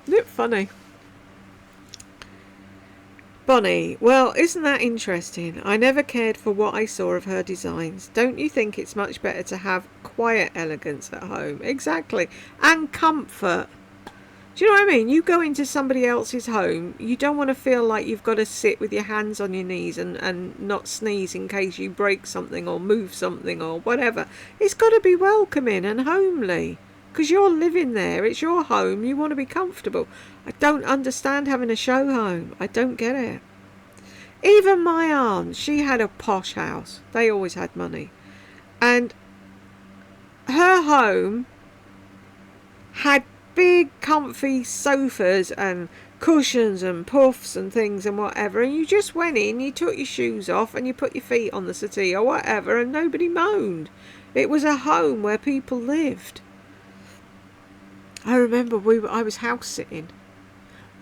Isn't it funny? Bonnie, well, isn't that interesting? I never cared for what I saw of her designs. Don't you think it's much better to have quiet elegance at home? Exactly. And comfort. Do you know what I mean? You go into somebody else's home, you don't want to feel like you've got to sit with your hands on your knees and not sneeze in case you break something or move something or whatever. It's got to be welcoming and homely. Because you're living there, it's your home, you want to be comfortable. I don't understand having a show home. I don't get it. Even my aunt, she had a posh house. They always had money. And her home had big comfy sofas and cushions and puffs and things and whatever, and you just went in, you took your shoes off and you put your feet on the settee or whatever, and nobody moaned. It was a home where people lived. I remember I was house sitting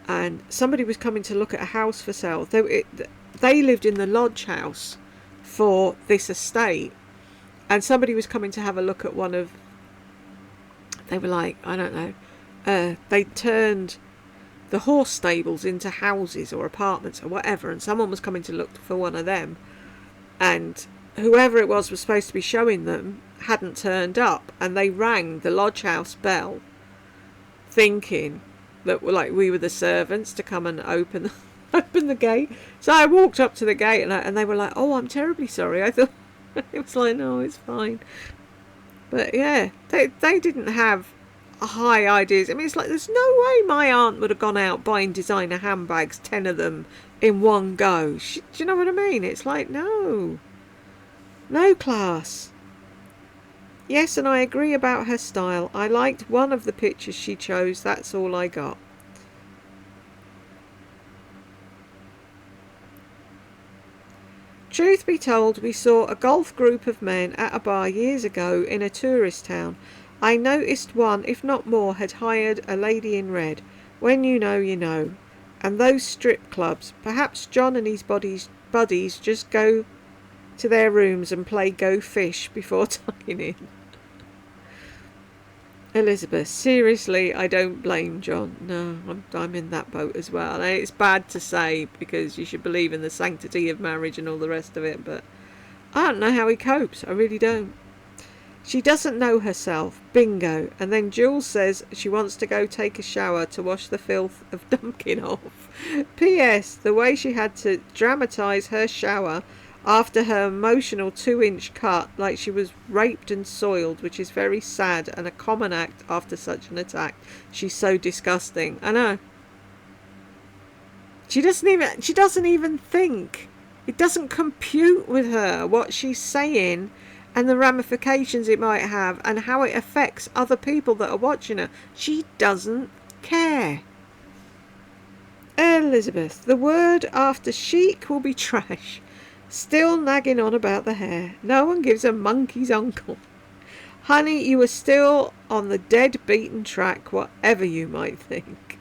and somebody was coming to look at a house for sale. They lived in the lodge house for this estate, and somebody was coming to have a look at one of, they were like, I don't know, they turned the horse stables into houses or apartments or whatever, and someone was coming to look for one of them, and whoever it was supposed to be showing them hadn't turned up, and they rang the lodge house bell thinking that we were the servants to come and open the gate. So I walked up to the gate and they were like, oh, I'm terribly sorry. I thought it was like, no, it's fine. But yeah, they didn't have high ideas. I mean, it's like, there's no way my aunt would have gone out buying designer handbags, 10 of them in one go. Do you know what I mean? It's like, no class. Yes, and I agree about her style. I liked one of the pictures she chose. That's all I got. Truth be told, we saw a golf group of men at a bar years ago in a tourist town. I noticed one, if not more, had hired a lady in red. When you know, you know. And those strip clubs. Perhaps John and his buddies just go to their rooms and play Go Fish before tying in. Elizabeth, seriously, I don't blame John. No, I'm in that boat as well. And it's bad to say because you should believe in the sanctity of marriage and all the rest of it, but I don't know how he copes. I really don't. She doesn't know herself. Bingo. And then Jules says she wants to go take a shower to wash the filth of dumping off. P.S. The way she had to dramatise her shower after her emotional 2-inch cut, like she was raped and soiled, which is very sad and a common act after such an attack. She's so disgusting. I know. She doesn't even think. It doesn't compute with her what she's saying and the ramifications it might have and how it affects other people that are watching her. She doesn't care. Elizabeth, the word after chic will be trash. Still nagging on about the hair. No one gives a monkey's uncle. Honey, you are still on the dead beaten track, whatever you might think.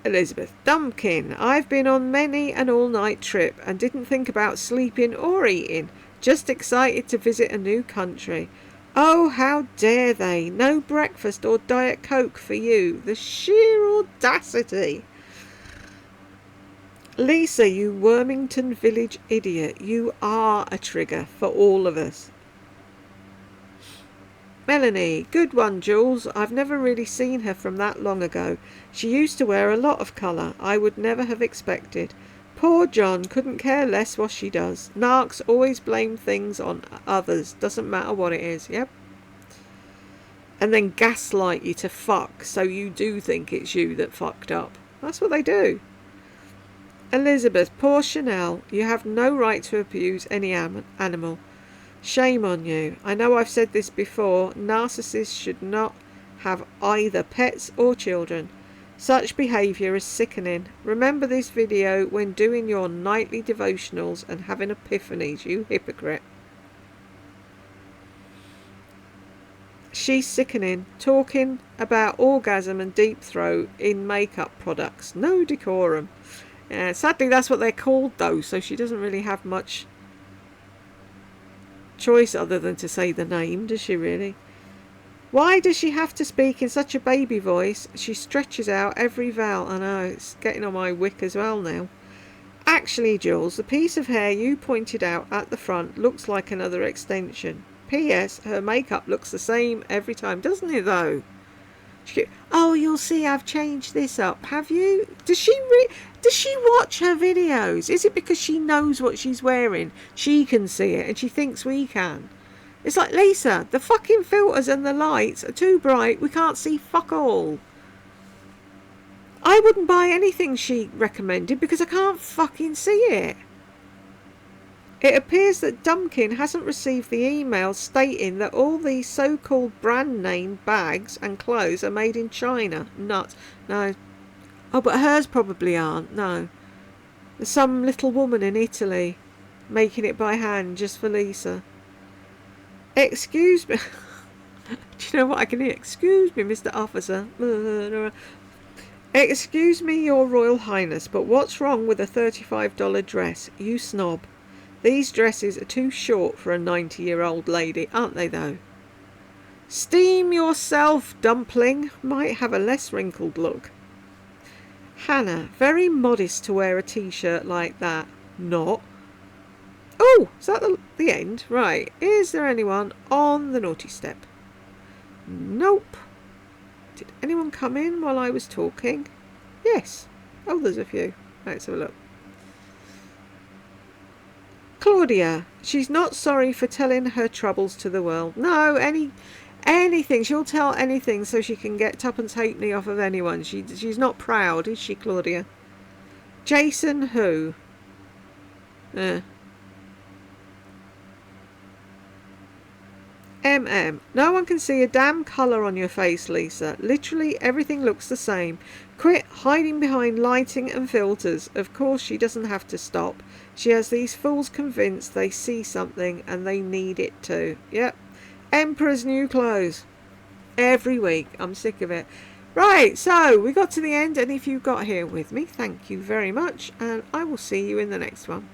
Elizabeth, Dumpkin, I've been on many an all-night trip and didn't think about sleeping or eating. Just excited to visit a new country. Oh, how dare they! No breakfast or Diet Coke for you. The sheer audacity. Lisa, you Wormington Village idiot. You are a trigger for all of us. Melanie, good one, Jules. I've never really seen her from that long ago. She used to wear a lot of colour. I would never have expected. Poor John, couldn't care less what she does. Narcs always blame things on others. Doesn't matter what it is. Yep. And then gaslight you to fuck, so you do think it's you that fucked up. That's what they do. Elizabeth, poor Chanel. You have no right to abuse any animal. Shame on you. I know I've said this before. Narcissists should not have either pets or children. Such behaviour is sickening. Remember this video when doing your nightly devotionals and having epiphanies, you hypocrite. She's sickening. Talking about orgasm and deep throat in makeup products. No decorum. Yeah, sadly that's what they're called though, so she doesn't really have much choice other than to say the name, does she really? Why does she have to speak in such a baby voice? She stretches out every vowel. I know, it's getting on my wick as well now. Actually, Jules, the piece of hair you pointed out at the front looks like another extension. P.S. Her makeup looks the same every time, doesn't it though? Oh, you'll see I've changed this up. Have you? Does she watch her videos? Is it because she knows what she's wearing? She can see it and she thinks we can. It's like, Lisa, the fucking filters and the lights are too bright. We can't see fuck all. I wouldn't buy anything she recommended because I can't fucking see it. It appears that Dumpkin hasn't received the email stating that all these so-called brand name bags and clothes are made in China. Nuts. No. Oh, but hers probably aren't. No. There's some little woman in Italy making it by hand just for Lisa. Excuse me. Do you know what I can hear? Excuse me, Mr. Officer. Excuse me, Your Royal Highness, but what's wrong with a $35 dress? You snob. These dresses are too short for a 90-year-old lady, aren't they though? Steam yourself, dumpling. Might have a less wrinkled look. Hannah, very modest to wear a t-shirt like that. Not. Oh, is that the end? Right. Is there anyone on the naughty step? Nope. Did anyone come in while I was talking? Yes. Oh, there's a few. Let's have a look. Claudia, she's not sorry for telling her troubles to the world. No, anything. She'll tell anything so she can get tuppence halfpenny off of anyone. She's not proud, is she, Claudia? Jason who? No one can see a damn colour on your face, Lisa. Literally everything looks the same. Quit hiding behind lighting and filters. Of course she doesn't have to stop. She has these fools convinced they see something and they need it too. Yep. Emperor's new clothes. Every week. I'm sick of it. Right, so we got to the end, and if you got here with me, thank you very much, and I will see you in the next one.